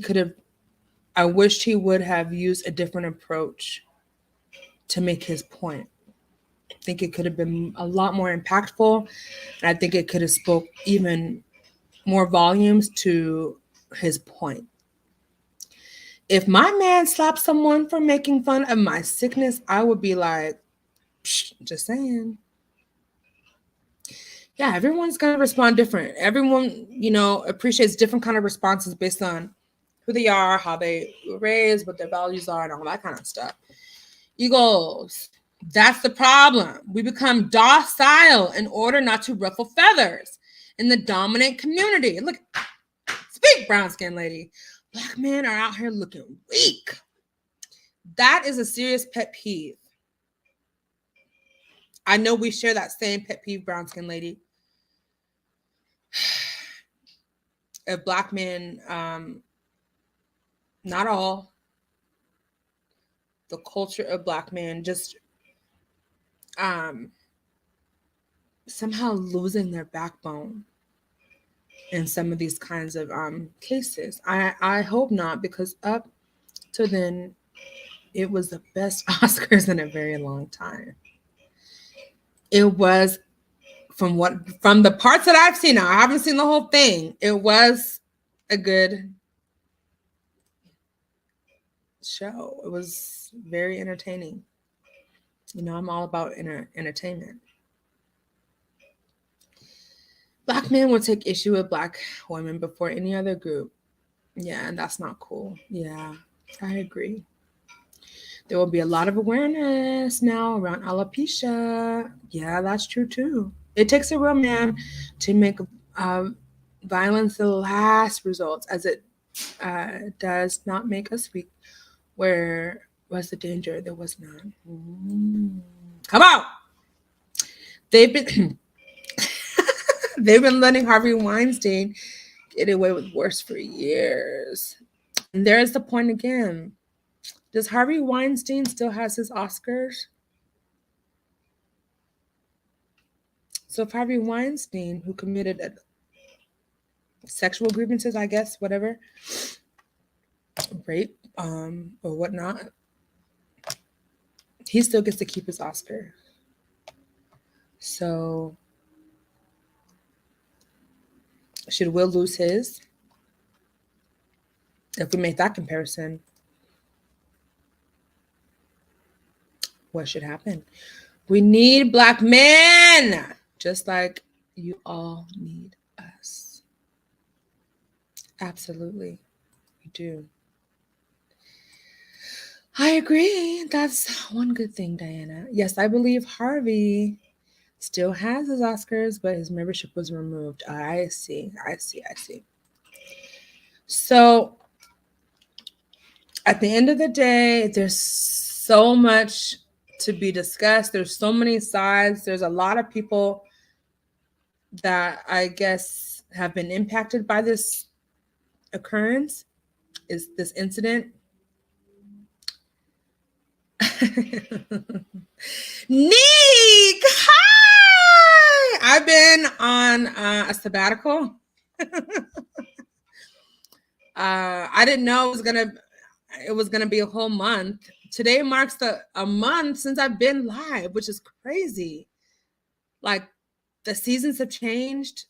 I wished he would have used a different approach to make his point. I think it could have been a lot more impactful, and I think it could have spoke even more volumes to his point. If my man slapped someone for making fun of my sickness, I would be like, just saying. Yeah, everyone's going to respond different. Everyone, appreciates different kind of responses based on who they are, how they were raised, what their values are, and all that kind of stuff. Eagles, that's the problem. We become docile in order not to ruffle feathers in the dominant community. Look, speak, brown skin lady. Black men are out here looking weak. That is a serious pet peeve. I know we share that same pet peeve, brown skin lady. If Black men, not all, the culture of Black men just somehow losing their backbone in some of these kinds of cases. I hope not, because up to then, it was the best Oscars in a very long time. It was, from the parts that I've seen now, I haven't seen the whole thing. It was a good show. It was very entertaining. I'm all about entertainment. Black men will take issue with Black women before any other group. Yeah, and that's not cool. Yeah, I agree. There will be a lot of awareness now around alopecia. Yeah, that's true too. It takes a real man to make violence the last result, as it does not make us weak. Where was the danger? There was none. Come on! They've been letting Harvey Weinstein get away with worse for years. And there's the point again. Does Harvey Weinstein still has his Oscars? So if Harvey Weinstein, who committed sexual grievances, I guess, whatever, rape or whatnot, he still gets to keep his Oscar. So should Will lose his? If we make that comparison, what should happen? We need Black men, just like you all need us. Absolutely, we do. I agree. That's one good thing, Diana. Yes, I believe Harvey Still has his Oscars, but his membership was removed. I see. So at the end of the day, there's so much to be discussed. There's so many sides. There's a lot of people that I guess have been impacted by this occurrence, is this incident. Neek, hi! I've been on a sabbatical. I didn't know it was gonna be a whole month. Today marks a month since I've been live, which is crazy. Like, the seasons have changed.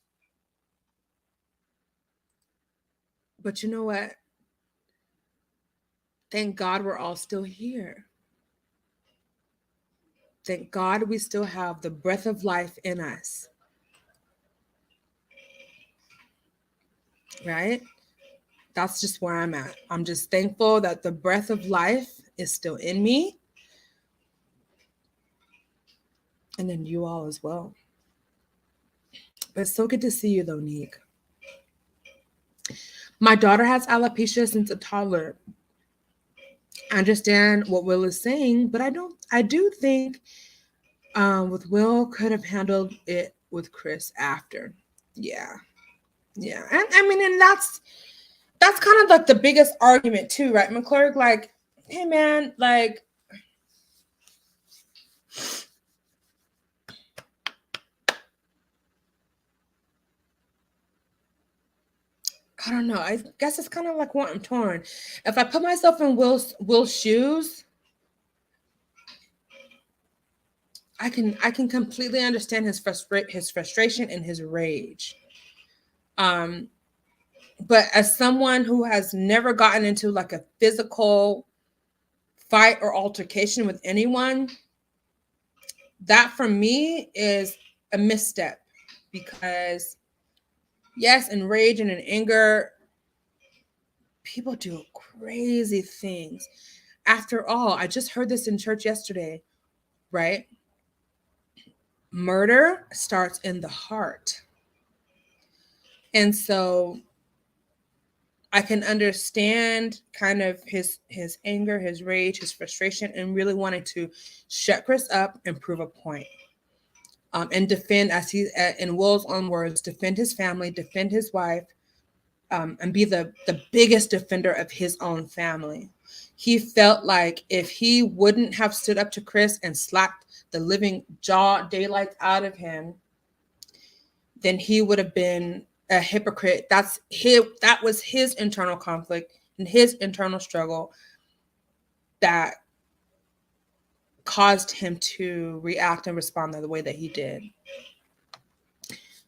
But you know what? Thank God we're all still here. Thank God we still have the breath of life in us. Right? That's just where I'm at. I'm just thankful that the breath of life is still in me. And then you all as well. But it's so good to see you though, Neek. My daughter has alopecia since a toddler. I understand what Will is saying, but I do think with Will could have handled it with Chris after. Yeah. And I mean, and that's kind of like the biggest argument too, right? McClurg, like, hey man, like, I don't know. I guess it's kind of like what I'm torn. If I put myself in Will's shoes, I can completely understand his frustration and his rage. But as someone who has never gotten into like a physical fight or altercation with anyone, that for me is a misstep, because yes, in rage and in anger, people do crazy things. After all, I just heard this in church yesterday, right? Murder starts in the heart. And so I can understand kind of his anger, his rage, his frustration, and really wanting to shut Chris up and prove a point. And defend, as he, in Will's own words, defend his family, defend his wife, and be the biggest defender of his own family. He felt like if he wouldn't have stood up to Chris and slapped the living daylights out of him, then he would have been a hypocrite. That was his internal conflict and his internal struggle that caused him to react and respond the way that he did.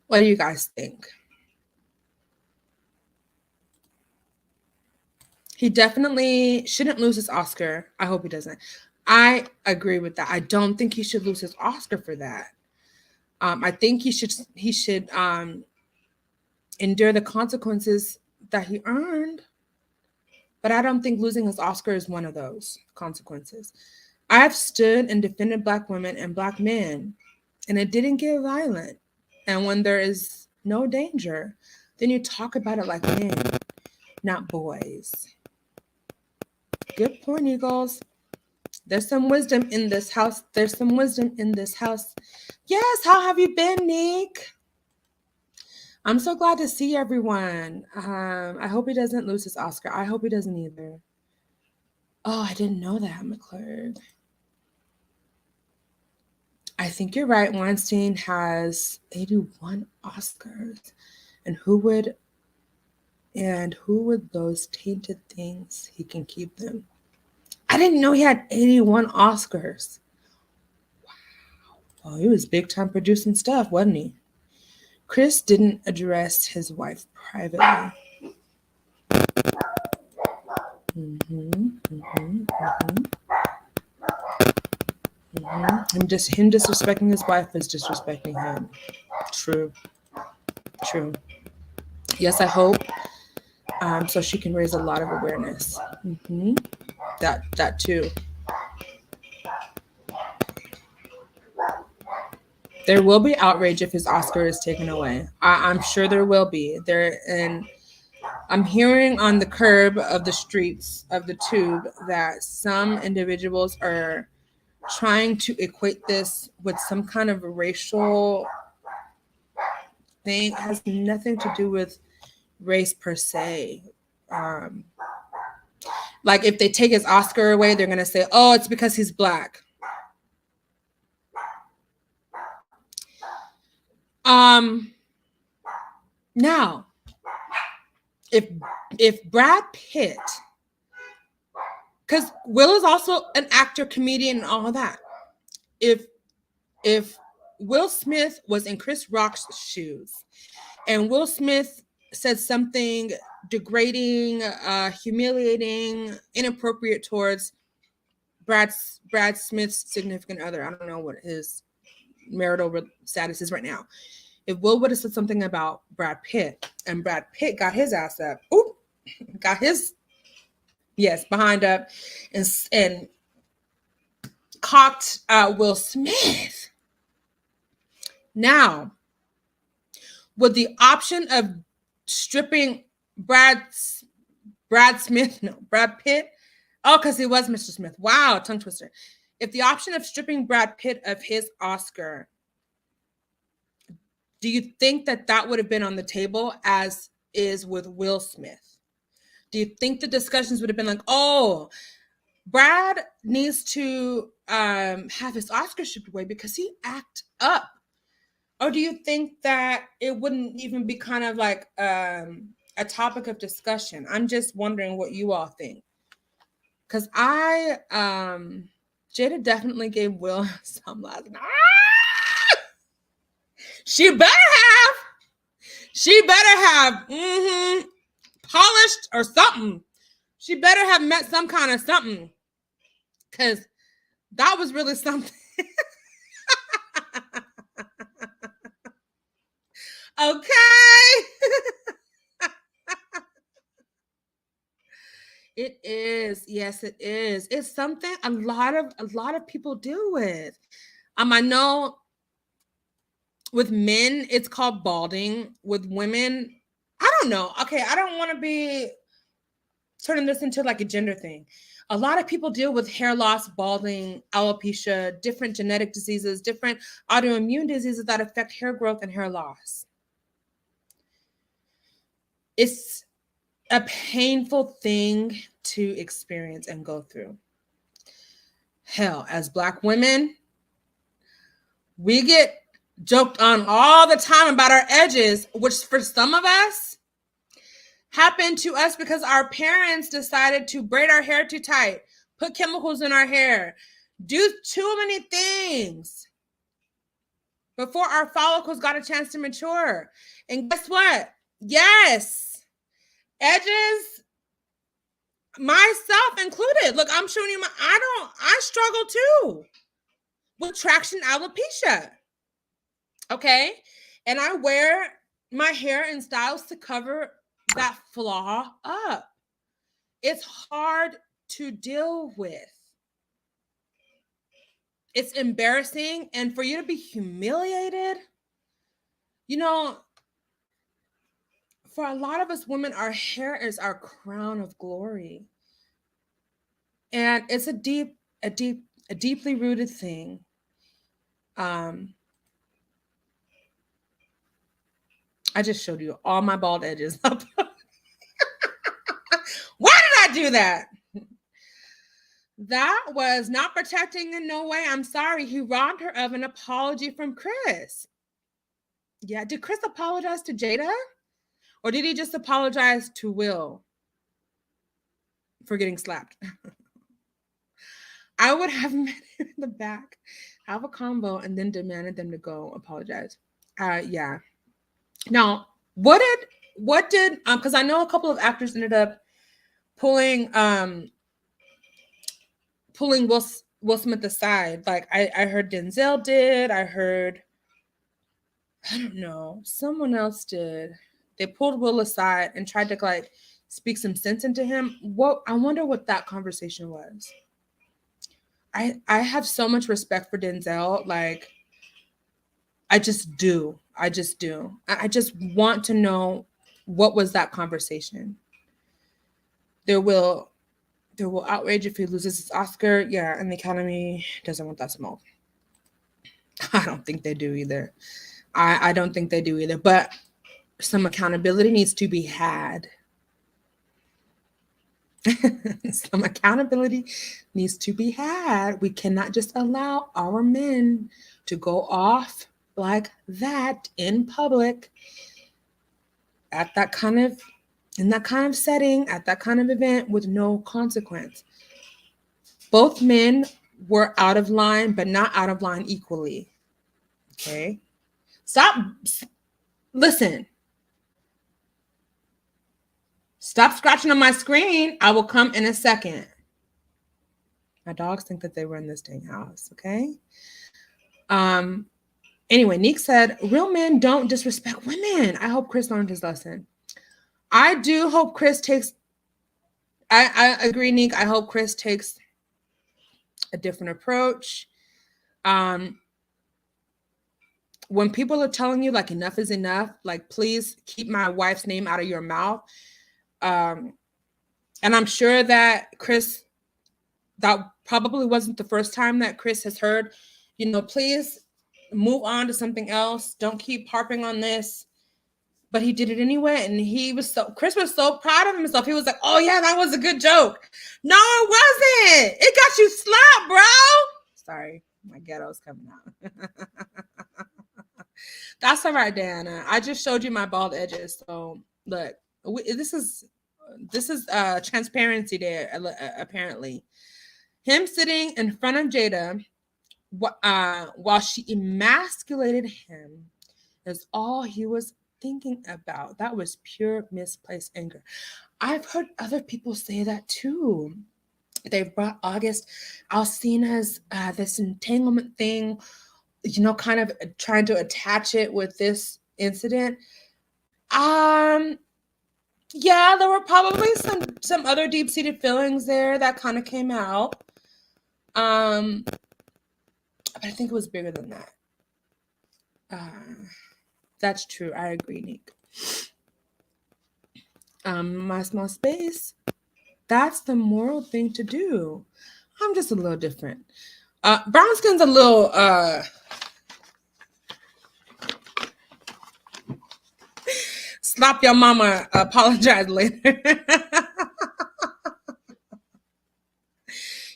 What do you guys think? He definitely shouldn't lose his Oscar. I hope he doesn't. I agree with that. I don't think he should lose his Oscar for that. I think he should endure the consequences that he earned. But I don't think losing his Oscar is one of those consequences. I've stood and defended Black women and Black men, and it didn't get violent. And when there is no danger, then you talk about it like men, not boys. Good point, Eagles. There's some wisdom in this house. Yes, how have you been, Nick? I'm so glad to see everyone. I hope he doesn't lose his Oscar. I hope he doesn't either. Oh, I didn't know that, McClurg. I think you're right. Weinstein has 81 Oscars. And who would those tainted things? He can keep them. I didn't know he had 81 Oscars. Wow. Well, he was big time producing stuff, wasn't he? Chris didn't address his wife privately. Him disrespecting his wife is disrespecting him. True. Yes, I hope. So she can raise a lot of awareness. That too. There will be outrage if his Oscar is taken away. I'm sure there will be. And I'm hearing on the curb of the streets of the tube that some individuals are trying to equate this with some kind of racial thing. It has nothing to do with race per se. Like if they take his Oscar away, they're gonna say, "Oh, it's because he's black." Now, if Brad Pitt, because Will is also an actor, comedian, and all of that. If Will Smith was in Chris Rock's shoes, and Will Smith said something degrading, humiliating, inappropriate towards Brad Smith's significant other, I don't know what his marital status is right now. If Will would have said something about Brad Pitt, and Brad Pitt got his ass up, got his behind up, and cocked Will Smith. Now, with the option of stripping Brad Pitt, because he was Mr. Smith. Wow, tongue twister. If the option of stripping Brad Pitt of his Oscar, do you think that would have been on the table as is with Will Smith? Do you think the discussions would have been like, oh, Brad needs to have his Oscar stripped away because he acted up? Or do you think that it wouldn't even be kind of like a topic of discussion? I'm just wondering what you all think. Because Jada definitely gave Will some last night. She better have polished or something. She better have met some kind of something. Because that was really something. Okay. It is. Yes, it is. It's something a lot of people deal with. I know with men it's called balding. With women, I don't know. Okay, I don't want to be turning this into like a gender thing. A lot of people deal with hair loss, balding, alopecia, different genetic diseases, different autoimmune diseases that affect hair growth and hair loss. It's a painful thing to experience and go through. Hell, as Black women, we get joked on all the time about our edges, which for some of us happened to us because our parents decided to braid our hair too tight, put chemicals in our hair, do too many things before our follicles got a chance to mature. And guess what? Yes, edges, myself included. Look, I'm showing you I struggle too with traction alopecia. Okay. And I wear my hair in styles to cover that flaw up. It's hard to deal with. It's embarrassing. And for you to be humiliated, for a lot of us women, our hair is our crown of glory. And it's a deeply rooted thing. I just showed you all my bald edges. Why did I do that? That was not protecting in no way. I'm sorry. He robbed her of an apology from Chris. Yeah. Did Chris apologize to Jada? Or did he just apologize to Will for getting slapped? I would have met him in the back, have a combo, and then demanded them to go apologize. Yeah. Now, what did because I know a couple of actors ended up pulling Will Smith aside. Like I heard Denzel did. I heard, I don't know, someone else did. They pulled Will aside and tried to like speak some sense into him. I wonder what that conversation was. I have so much respect for Denzel. Like, I just do. I just do. I just want to know, what was that conversation? There will outrage if he loses his Oscar. Yeah, and the Academy doesn't want that smoke. I don't think they do either. I don't think they do either. But some accountability needs to be had. Some accountability needs to be had. We cannot just allow our men to go off like that in public at that kind of in that kind of setting, at that kind of event, with no consequence. Both men were out of line, but not out of line equally. Okay? Stop. Listen. Stop scratching on my screen. I will come in a second. My dogs think that they were in this dang house, okay? Anyway, Neek said, real men don't disrespect women. I hope Chris learned his lesson. I do hope Chris takes, I agree, Neek. I hope Chris takes a different approach. When people are telling you like enough is enough, like please keep my wife's name out of your mouth. And I'm sure that Chris, that probably wasn't the first time that Chris has heard, please move on to something else. Don't keep harping on this. But he did it anyway. And Chris was so proud of himself. He was like, oh yeah, that was a good joke. No, it wasn't. It got you slapped, bro. Sorry, my ghetto's coming out. That's all right, Diana. I just showed you my bald edges. So look, this is transparency there, apparently. Him sitting in front of Jada while she emasculated him is all he was thinking about. That was pure misplaced anger. I've heard other people say that too. They've brought August Alsina's this entanglement thing, kind of trying to attach it with this incident. Yeah, there were probably some other deep-seated feelings there that kind of came out. But I think it was bigger than that. That's true. I agree, Nick. My small space. That's the moral thing to do. I'm just a little different. Brown skin's a little slap your mama, apologize later.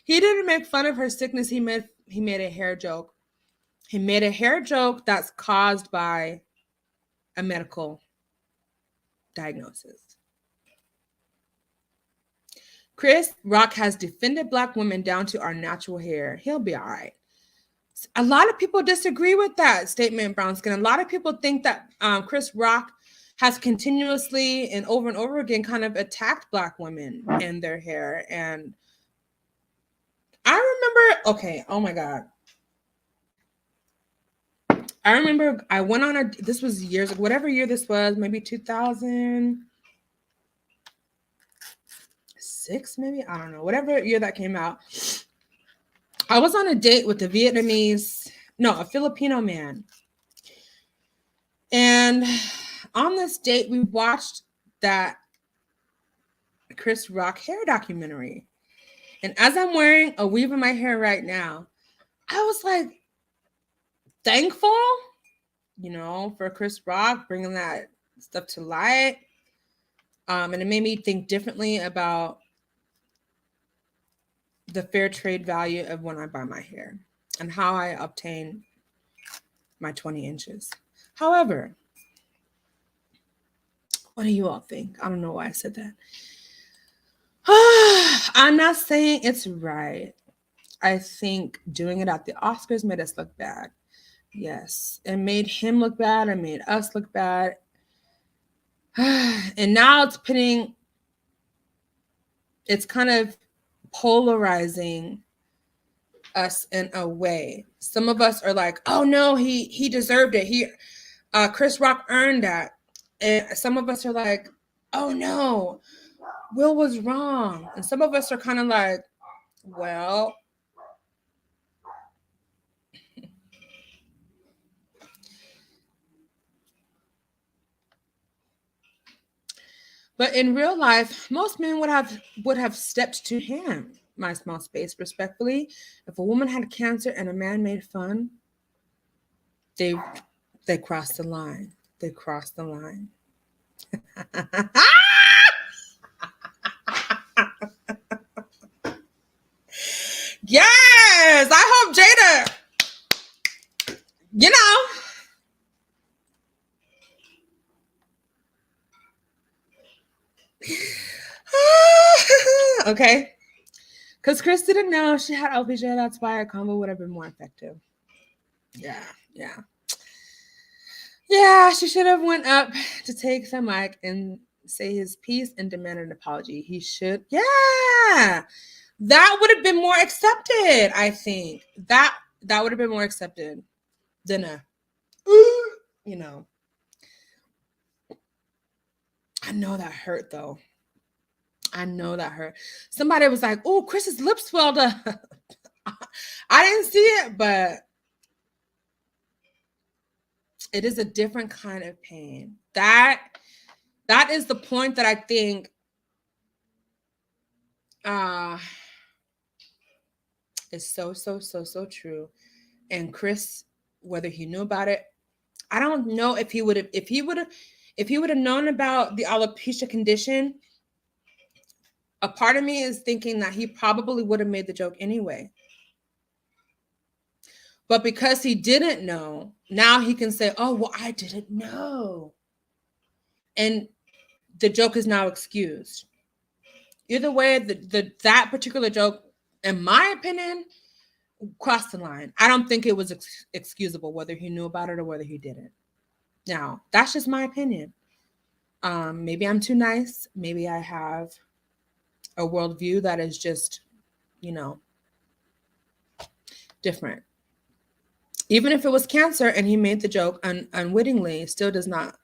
He didn't make fun of her sickness. He made a hair joke. He made a hair joke that's caused by a medical diagnosis. Chris Rock has defended Black women down to our natural hair. He'll be all right. A lot of people disagree with that statement, Brown Skin. A lot of people think that Chris Rock has continuously and over again kind of attacked Black women and their hair. And I remember, okay, oh my God. I remember I went on this was years ago, whatever year this was, maybe 2006, maybe, I don't know, whatever year that came out. I was on a date with a Filipino man. And on this date, we watched that Chris Rock hair documentary. And as I'm wearing a weave in my hair right now, I was like thankful, for Chris Rock bringing that stuff to light. And it made me think differently about the fair trade value of when I buy my hair and how I obtain my 20 inches. However, what do you all think? I don't know why I said that. I'm not saying it's right. I think doing it at the Oscars made us look bad. Yes, it made him look bad. It made us look bad. And now it's kind of polarizing us in a way. Some of us are like, oh no, he deserved it. Chris Rock earned that. And some of us are like, oh no, Will was wrong. And some of us are kind of like, well, But in real life, most men would have stepped to him, my small space, respectfully. If a woman had cancer and a man made fun, they crossed the line. They crossed the line. Yes, I hope Jada, you know. Okay. Because Chris didn't know she had alopecia. That's why a combo would have been more effective. Yeah, yeah. Yeah, she should have went up to take the mic and say his piece and demand an apology. He should. Yeah. That would have been more accepted, I think. That would have been more accepted than a, you know. I know that hurt though. I know that hurt. Somebody was like, "Oh, Chris's lips swelled up." I didn't see it, but it is a different kind of pain. That is the point that I think is so true. And Chris, whether he knew about it, I don't know if he would have known about the alopecia condition. A part of me is thinking that he probably would have made the joke anyway. But because he didn't know, now he can say, "Oh, well, I didn't know." And the joke is now excused. Either way, that particular joke, in my opinion, crossed the line. I don't think it was excusable, whether he knew about it or whether he didn't. Now, that's just my opinion. Maybe I'm too nice. Maybe I have a worldview that is just, different. Even if it was cancer and he made the joke unwittingly, still does not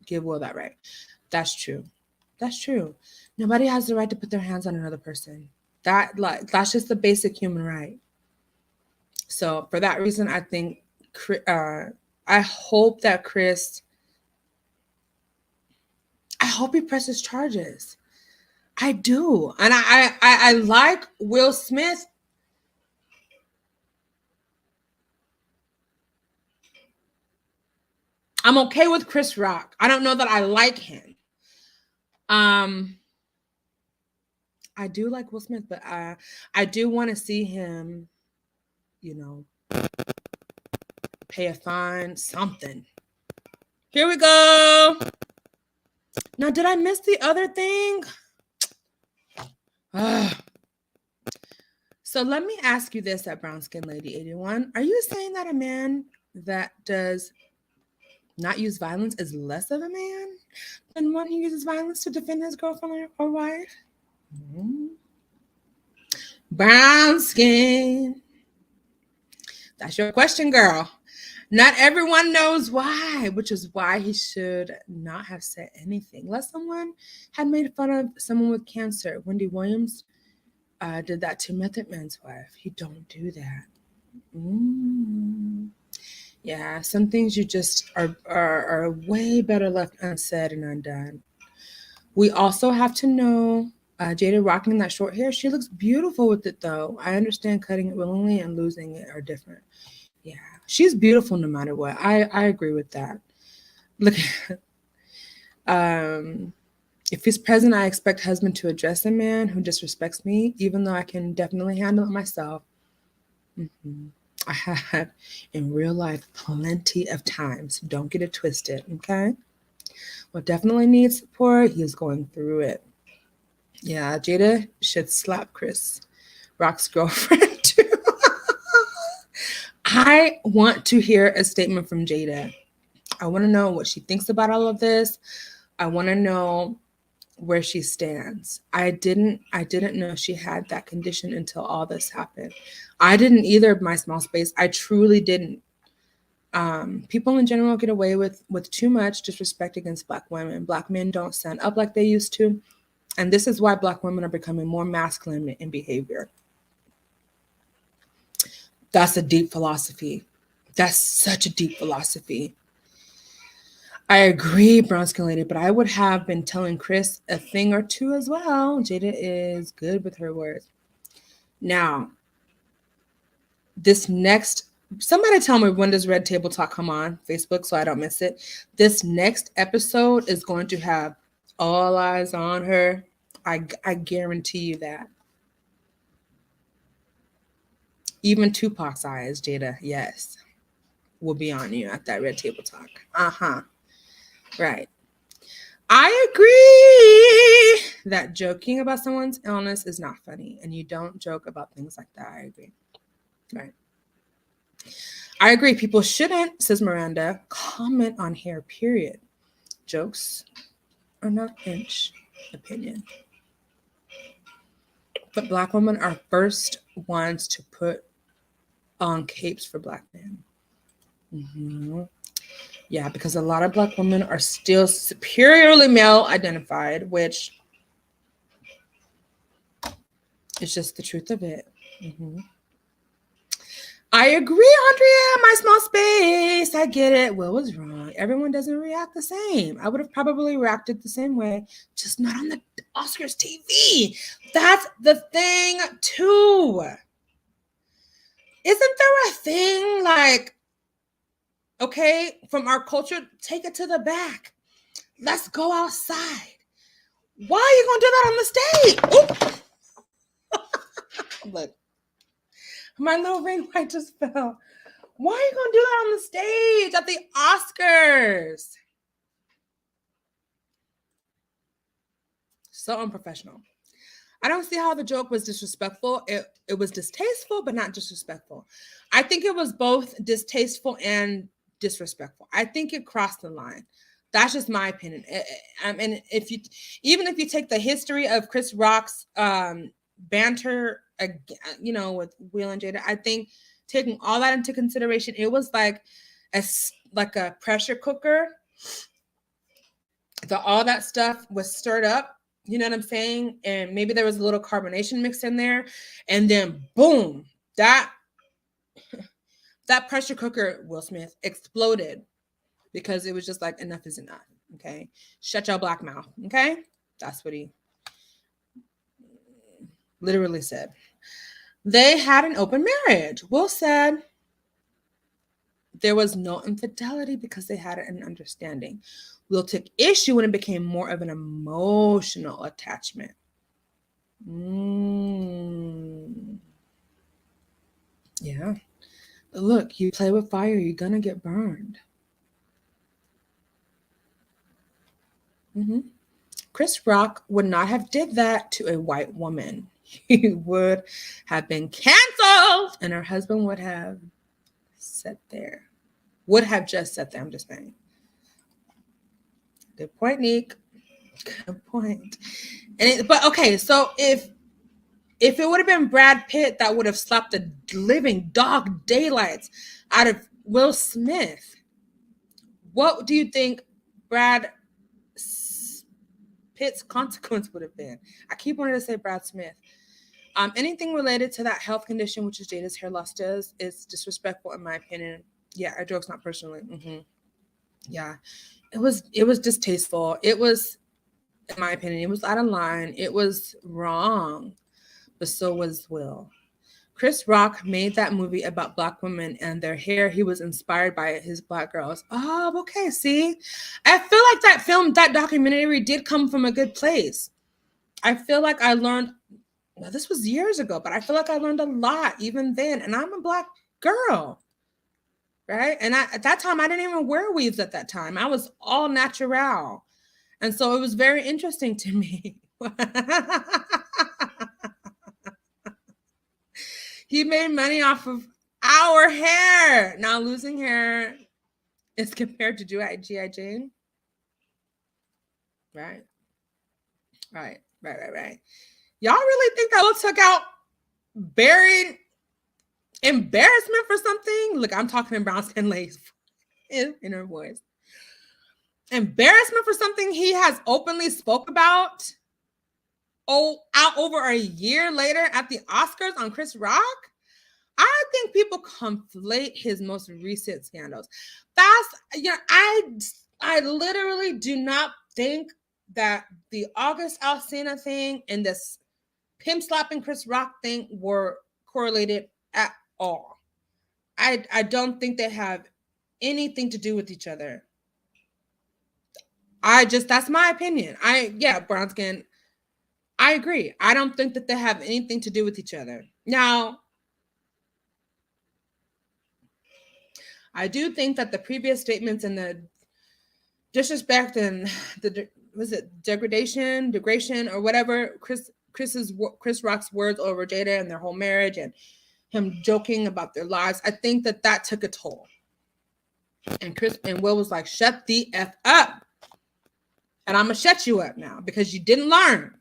give Will that right. That's true. That's true. Nobody has the right to put their hands on another person. That's just the basic human right. So for that reason, I think I hope that Chris, I hope he presses charges. I do. And I like Will Smith. I'm okay with Chris Rock. I don't know that I like him. I do like Will Smith, but I do want to see him, pay a fine, something. Here we go. Now, did I miss the other thing? So let me ask you this at Brown Skin Lady 81. Are you saying that a man that does not use violence is less of a man than one who uses violence to defend his girlfriend or wife? Brown skin. That's your question, girl. Not everyone knows why, which is why he should not have said anything. Unless someone had made fun of someone with cancer. Wendy Williams did that to Method Man's wife. You don't do that. Yeah, some things you just are way better left unsaid and undone. We also have to know Jada rocking that short hair. She looks beautiful with it, though. I understand cutting it willingly and losing it are different. Yeah, she's beautiful no matter what. I agree with that. Look, if he's present, I expect husband to address a man who disrespects me, even though I can definitely handle it myself. I have in real life plenty of times. Don't get it twisted, okay? Well, definitely needs support. He's going through it. Yeah, Jada should slap Chris Rock's girlfriend too. I want to hear a statement from Jada. I want to know what she thinks about all of this. I want to know where she stands. I didn't know she had that condition until all this happened. I didn't either, my small space. I truly didn't. People in general get away with too much disrespect against Black women. Black men don't stand up like they used to. And this is why Black women are becoming more masculine in behavior. That's a deep philosophy. That's such a deep philosophy. I agree, brown skin lady, but I would have been telling Chris a thing or two as well. Jada is good with her words. Now, this next, somebody tell me, when does Red Table Talk come on Facebook so I don't miss it? This next episode is going to have all eyes on her. I guarantee you that. Even Tupac's eyes, Jada, yes, will be on you at that Red Table Talk. Right. I agree that joking about someone's illness is not funny, and you don't joke about things like that. I agree. Right. I agree. People shouldn't, says Miranda, comment on hair, period. Jokes are not inch opinion. But Black women are first ones to put on capes for Black men. Mm-hmm. Yeah, because a lot of Black women are still superiorly male identified, which is just the truth of it. Mm-hmm. I agree, Andrea. My small space. I get it. Will was wrong. Everyone doesn't react the same. I would have probably reacted the same way, just not on the Oscars TV. That's the thing, too. Isn't there a thing like, okay, from our culture, take it to the back. Let's go outside. Why are you going to do that on the stage? Look, my little ring light just fell. Why are you going to do that on the stage at the Oscars? So unprofessional. I don't see how the joke was disrespectful. It was distasteful, but not disrespectful. I think it was both distasteful and disrespectful. I think it crossed the line. That's just my opinion. And if you take the history of Chris Rock's banter, with Will and Jada, I think taking all that into consideration, it was like a pressure cooker. All that stuff was stirred up. You know what I'm saying? And maybe there was a little carbonation mixed in there. And then boom, that pressure cooker, Will Smith, exploded because it was just like, enough is enough. Okay. Shut your black mouth. Okay. That's what he literally said. They had an open marriage. Will said there was no infidelity because they had an understanding. Will took issue when it became more of an emotional attachment. Yeah. But look, you play with fire, you're going to get burned. Mm-hmm. Chris Rock would not have did that to a white woman. He would have been canceled, and her husband would have sat there. Would have just sat there, I'm just saying. Good point, Nick. Good point. But okay, so if it would have been Brad Pitt that would have slapped the living dog daylights out of Will Smith, what do you think Brad Pitt's consequence would have been? I keep wanting to say Brad Smith. Anything related to that health condition, which is Jada's hair loss, is disrespectful in my opinion. Yeah, I joke's not personally. Mm-hmm. Yeah, it was distasteful. It was, in my opinion, it was out of line. It was wrong, but so was Will. Chris Rock made that movie about Black women and their hair. He was inspired by his Black girls. Oh, okay. See, I feel like that documentary did come from a good place. I feel like I learned, well, this was years ago, but I feel like I learned a lot even then. And I'm a Black girl, right? And at that time, I didn't even wear weaves at that time. I was all natural. And so it was very interesting to me. He made money off of our hair. Now losing hair is compared to G.I. Jane. Right. Y'all really think that Will took out buried embarrassment for something? Look, I'm talking in brown skin lace in her voice. Embarrassment for something he has openly spoke about out over a year later at the Oscars on Chris Rock? I think people conflate his most recent scandals. I literally do not think that the August Alsina thing and this pimp slapping Chris Rock thing were correlated at all. I don't think they have anything to do with each other. That's my opinion. Brown skin. I agree. I don't think that they have anything to do with each other. Now, I do think that the previous statements and the disrespect and the degradation or whatever, Chris Rock's words over Jada and their whole marriage and him joking about their lives, I think that took a toll. And Will was like, shut the F up. And I'm going to shut you up now because you didn't learn.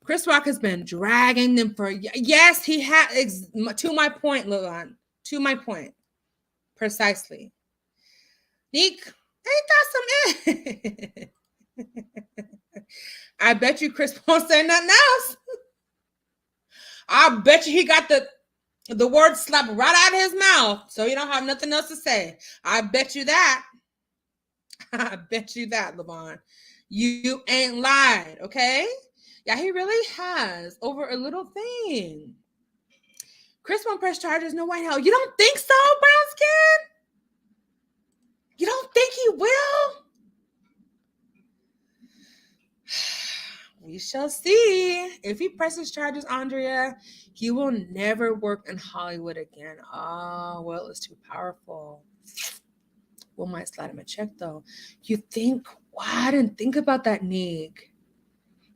Chris Rock has been dragging them for, yes, he has, to my point, Lillian, to my point, precisely. Neek, ain't that some I bet you Chris won't say nothing else. I bet you he got the word slapped right out of his mouth, so he don't have nothing else to say. I bet you that. I bet you that, Levon. You ain't lied, okay? Yeah, he really has over a little thing. Chris won't press charges, no way in hell. You don't think so, brown skin? You don't think he will? We shall see. If he presses charges, Andrea, he will never work in Hollywood again. Oh, well, it's too powerful. Will might slide him a check, though. You think, wow, I didn't think about that, Nick.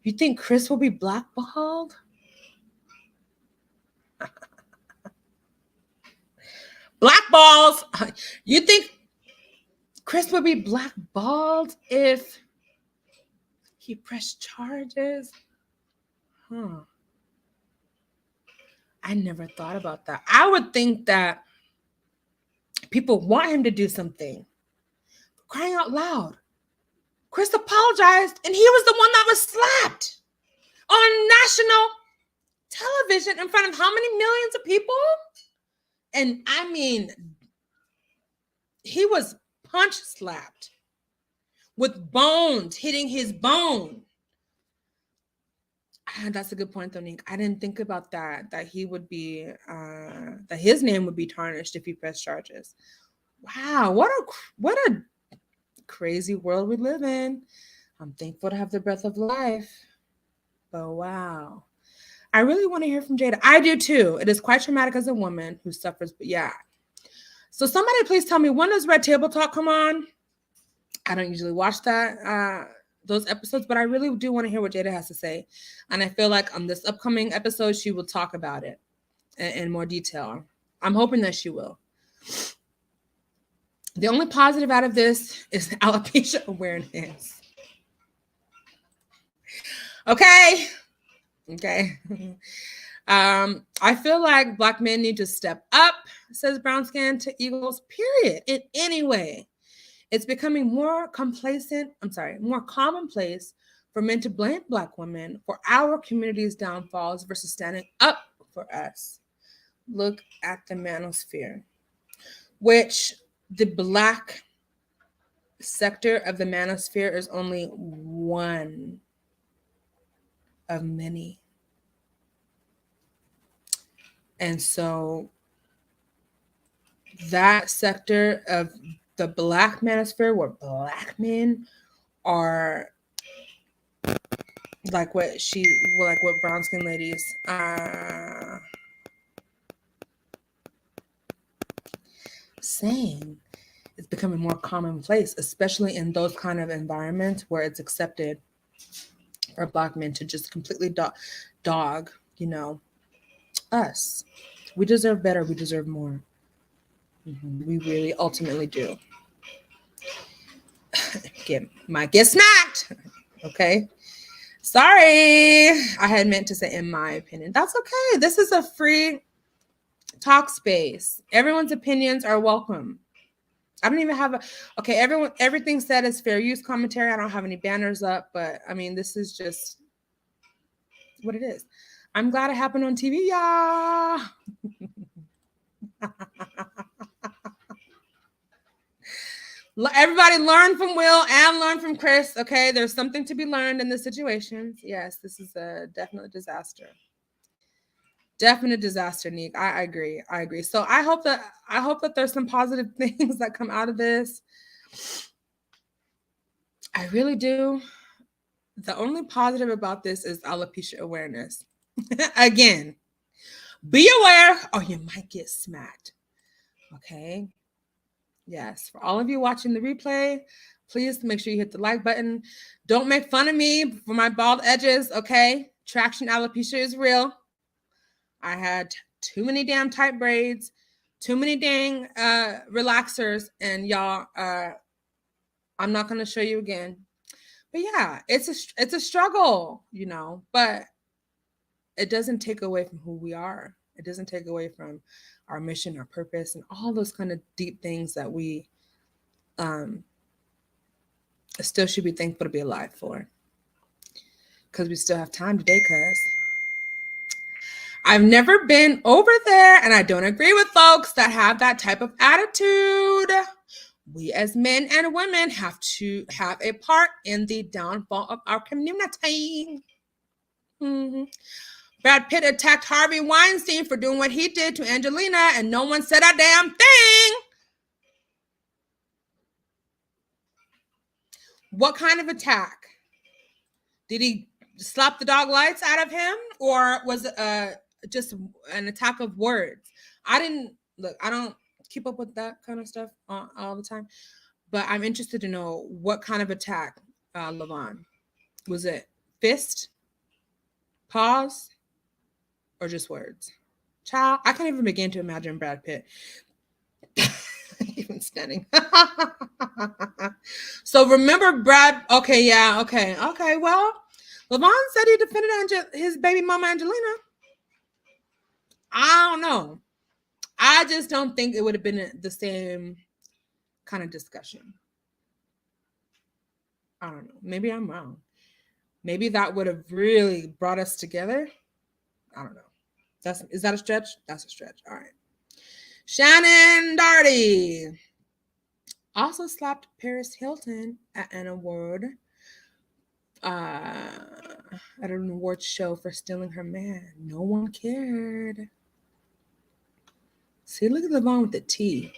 You think Chris will be blackballed? Blackballs! You think Chris would be blackballed if he pressed charges? I never thought about that. I would think that people want him to do something. Crying out loud. Chris apologized, and he was the one that was slapped on national television in front of how many millions of people? And I mean, he was punch slapped with bones hitting his bone. That's a good point, though, Nick. I didn't think about that he would be, that his name would be tarnished if he pressed charges. Wow, what a crazy world we live in. I'm thankful to have the breath of life. But wow. I really want to hear from Jada. I do too. It is quite traumatic as a woman who suffers, but yeah. So somebody please tell me, when does Red Table Talk come on? I don't usually watch those episodes, but I really do want to hear what Jada has to say. And I feel like on this upcoming episode, she will talk about it in more detail. I'm hoping that she will. The only positive out of this is alopecia awareness. Okay. I feel like Black men need to step up, says Brown Skin, to Eagles, period, in any way. It's becoming more commonplace for men to blame Black women for our community's downfalls versus standing up for us. Look at the manosphere, which the Black sector of the manosphere is only one of many. And so that sector of the Black manosphere where Black men are like what brown skin ladies saying, it's becoming more commonplace, especially in those kind of environments where it's accepted for Black men to just completely dog, us. We deserve better. We deserve more. We really ultimately do. Might get smacked. Okay. Sorry. I had meant to say in my opinion. That's okay. This is a free talk space. Everyone's opinions are welcome. I don't even have everything said is fair use commentary. I don't have any banners up, but I mean, this is just what it is. I'm glad it happened on TV, y'all. Everybody learn from Will and learn from Chris. Okay, there's something to be learned in this situation. Yes, this is a definite disaster. Definite disaster, Nick. I agree. I agree. So I hope that there's some positive things that come out of this. I really do. The only positive about this is alopecia awareness. Again, be aware or you might get smacked. Okay. Yes. For all of you watching the replay, please make sure you hit the like button. Don't make fun of me for my bald edges. Okay. Traction alopecia is real. I had too many damn tight braids, too many dang relaxers, and y'all, I'm not going to show you again. But yeah, it's a struggle, you know, but it doesn't take away from who we are. It doesn't take away from our mission, our purpose, and all those kind of deep things that we still should be thankful to be alive for. Because we still have time today, cuz I've never been over there, and I don't agree with folks that have that type of attitude. We as men and women have to have a part in the downfall of our community. Mm-hmm. Brad Pitt attacked Harvey Weinstein for doing what he did to Angelina, and no one said a damn thing. What kind of attack? Did he slap the dog lights out of him, or was it just an attack of words? I don't keep up with that kind of stuff all the time, but I'm interested to know what kind of attack, Levon. Was it fist, paws, or just words? Child, I can't even begin to imagine Brad Pitt even standing. So remember Brad, okay, yeah, okay, well, Levon said he defended his baby mama Angelina. I don't know. I just don't think it would have been the same kind of discussion. I don't know. Maybe I'm wrong. Maybe that would have really brought us together. I don't know. Is that a stretch? That's a stretch. All right. Shannon Doherty also slapped Paris Hilton at an award show for stealing her man. No one cared. See, look at the one with the T.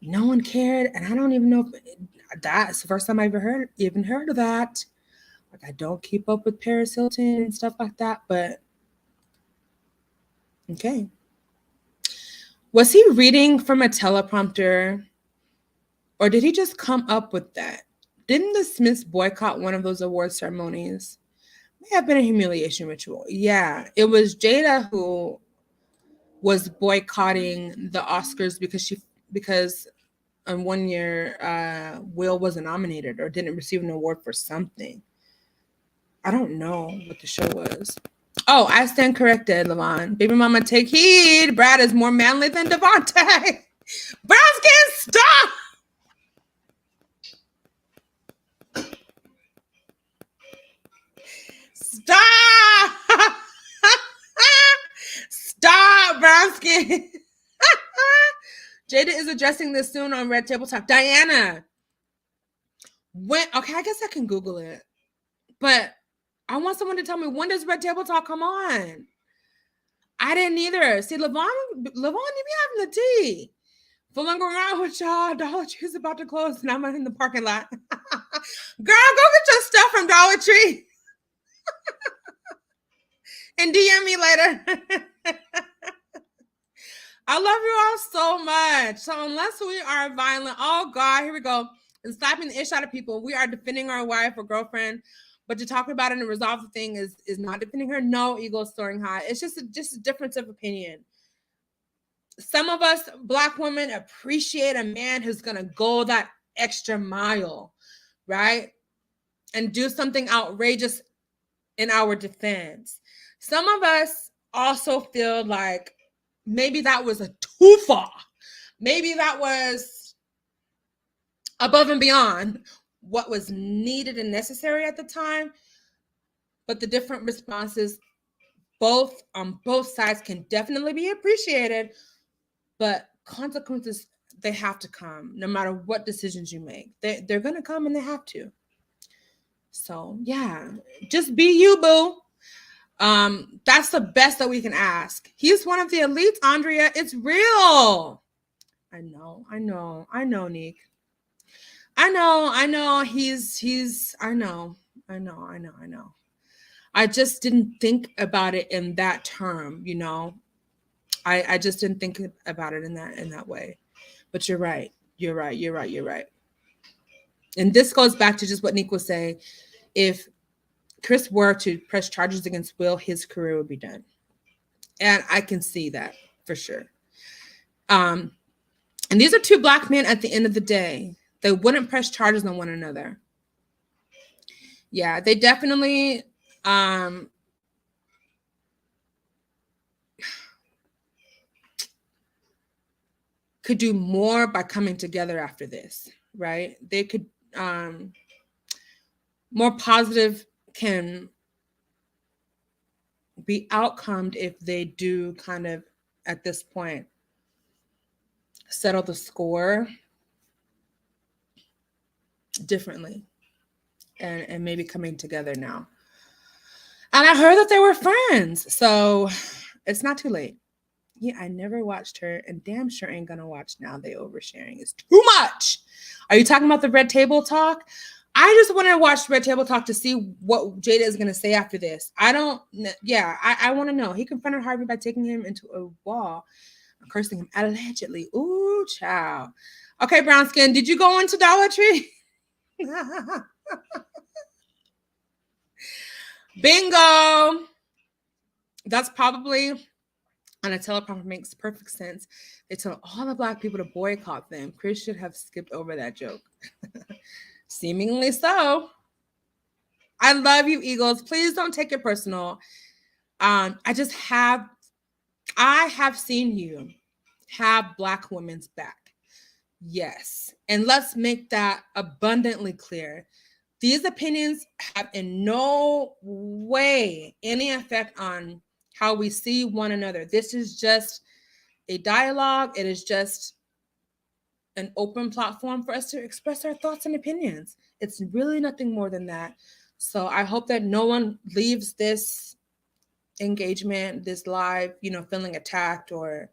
No one cared, and I don't even know if that's the first time I even heard of that. Like, I don't keep up with Paris Hilton and stuff like that, but okay. Was he reading from a teleprompter, or did he just come up with that? Didn't the Smiths boycott one of those award ceremonies? May have been a humiliation ritual. Yeah, it was Jada who was boycotting the Oscars because in 1 year Will wasn't nominated or didn't receive an award for something. I don't know what the show was. Oh, I stand corrected, Levon. Baby mama, take heed. Brad is more manly than Devontae. Brown skin, stop! Stop! Stop, brown skin. Jada is addressing this soon on Red Table Talk. Diana. Okay, I guess I can Google it. But I want someone to tell me, when does Red Table Talk come on? I didn't either. See, Levon, you be having the tea. Fooling around with y'all. Dollar Tree's about to close, and I'm in the parking lot. Girl, go get your stuff from Dollar Tree. And DM me later. I love you all so much. So unless we are violent, oh God, here we go. And slapping the ish out of people. We are defending our wife or girlfriend, but to talk about it and resolve the thing is not defending her. No, ego soaring high. It's just a difference of opinion. Some of us Black women appreciate a man who's gonna go that extra mile, right? And do something outrageous in our defense. Some of us also feel like maybe that was a too far. Maybe that was above and beyond what was needed and necessary at the time. But the different responses on both sides can definitely be appreciated. But consequences, They have to come no matter what decisions you make. They're going to come and they have to. So yeah, just be you, boo. That's the best that we can ask. He's one of the elites, Andrea. It's real. I know, Nick. I know. He's. I know. I just didn't think about it in that term, you know. I just didn't think about it in that way. But you're right. You're right. And this goes back to just what Nick was saying. If Chris were to press charges against Will, his career would be done. And I can see that for sure. And these are two Black men at the end of the day. They wouldn't press charges on one another. Yeah, they definitely could do more by coming together after this, right? They could more positive can be outcomed if they do kind of at this point settle the score differently and maybe coming together now. And I heard that they were friends, so it's not too late. Yeah, I never watched her, and damn sure ain't gonna watch now. They oversharing is too much. Are you talking about the Red Table Talk? I just want to watch Red Table Talk to see what Jada is gonna say after this. I want to know. He confronted Harvey by taking him into a wall, cursing him allegedly. Ooh, child. Okay, brown skin, did you go into Dollar Tree? Bingo. That's probably on a teleprompter, makes perfect sense. They tell all the Black people to boycott them. Chris should have skipped over that joke. Seemingly so. I love you, Eagles. Please don't take it personal. I have seen you have Black women's back. Yes. And let's make that abundantly clear. These opinions have in no way any effect on how we see one another. This is just a dialogue. It is just an open platform for us to express our thoughts and opinions. It's really nothing more than that. So I hope that no one leaves this engagement, this live, feeling attacked or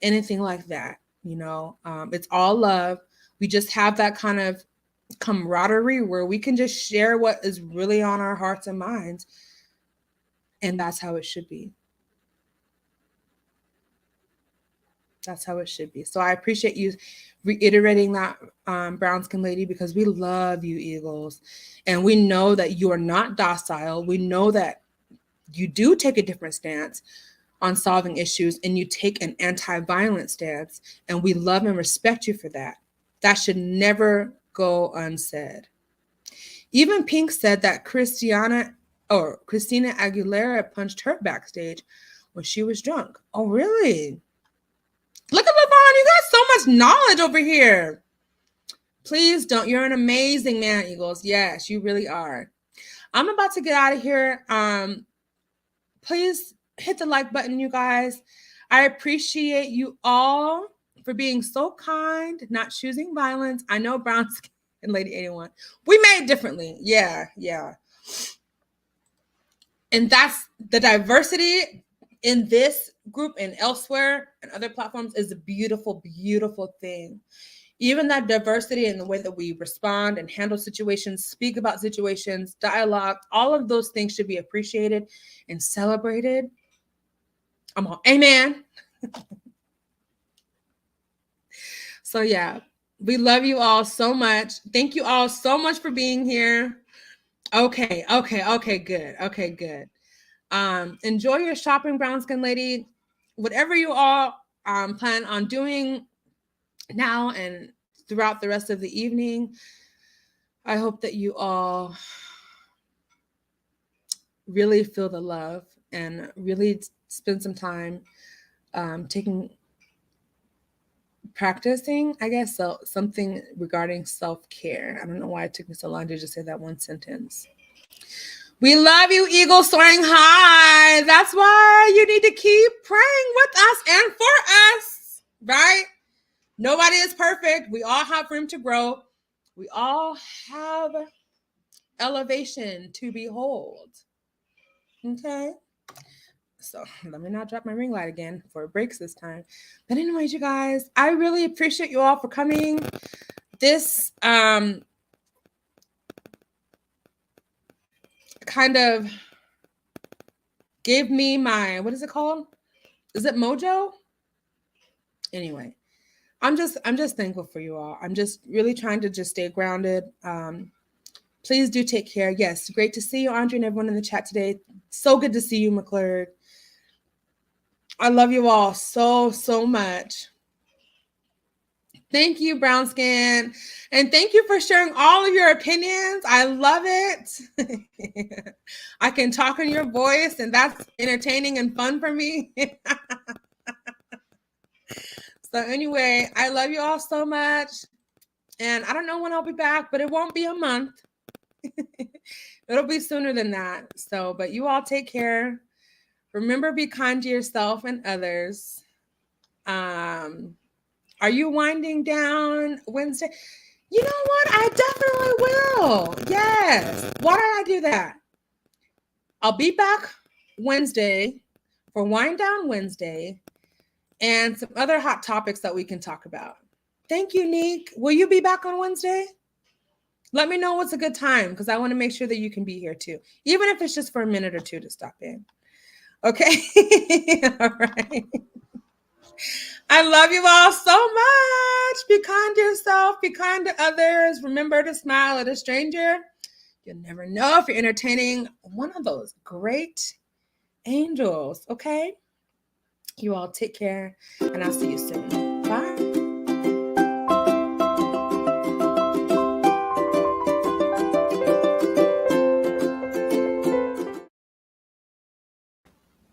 anything like that. It's all love. We just have that kind of camaraderie where we can just share what is really on our hearts and minds. And that's how it should be. That's how it should be. So I appreciate you reiterating that, brown skin lady, because we love you, Eagles. And we know that you are not docile. We know that you do take a different stance on solving issues and you take an anti-violent stance. And we love and respect you for that. That should never go unsaid. Even Pink said that Christina Aguilera punched her backstage when she was drunk. Oh, really? Look at LeVon. You got so much knowledge over here. Please don't. You're an amazing man, Eagles. Yes, you really are. I'm about to get out of here. Please hit the like button, you guys. I appreciate you all for being so kind, not choosing violence. I know brown skin and Lady 81. We made differently. Yeah. And that's the diversity in this group and elsewhere and other platforms is a beautiful, beautiful thing. Even that diversity in the way that we respond and handle situations, speak about situations, dialogue, all of those things should be appreciated and celebrated. I'm all, amen. So yeah, we love you all so much. Thank you all so much for being here. Okay, good. Enjoy your shopping, brown skin lady. Whatever you all plan on doing now and throughout the rest of the evening, I hope that you all really feel the love and really spend some time practicing, I guess, so something regarding self-care. I don't know why it took me so long to just say that one sentence. We love you, Eagle soaring high. That's why you need to keep praying with us and for us, right? Nobody is perfect. We all have room to grow. We all have elevation to behold. Okay. So let me not drop my ring light again before it breaks this time. But anyways, you guys, I really appreciate you all for coming. This kind of gave me my, what is it called? Is it mojo? Anyway, I'm just thankful for you all. I'm just really trying to just stay grounded. Please do take care. Yes, great to see you, Andre, and everyone in the chat today. So good to see you, McClure. I love you all so, so much. Thank you, Brown Skin. And thank you for sharing all of your opinions. I love it. I can talk in your voice, and that's entertaining and fun for me. So anyway, I love you all so much. And I don't know when I'll be back, but it won't be a month. It'll be sooner than that. So, but you all take care. Remember, be kind to yourself and others. Are you winding down Wednesday? You know what? I definitely will. Yes. Why did I do that? I'll be back Wednesday for Wind Down Wednesday and some other hot topics that we can talk about. Thank you, Neek. Will you be back on Wednesday? Let me know what's a good time because I want to make sure that you can be here too, even if it's just for a minute or two to stop in. Okay. All right. I love you all so much. Be kind to yourself. Be kind to others. Remember to smile at a stranger. You'll never know if you're entertaining one of those great angels. Okay. You all take care and I'll see you soon. Bye.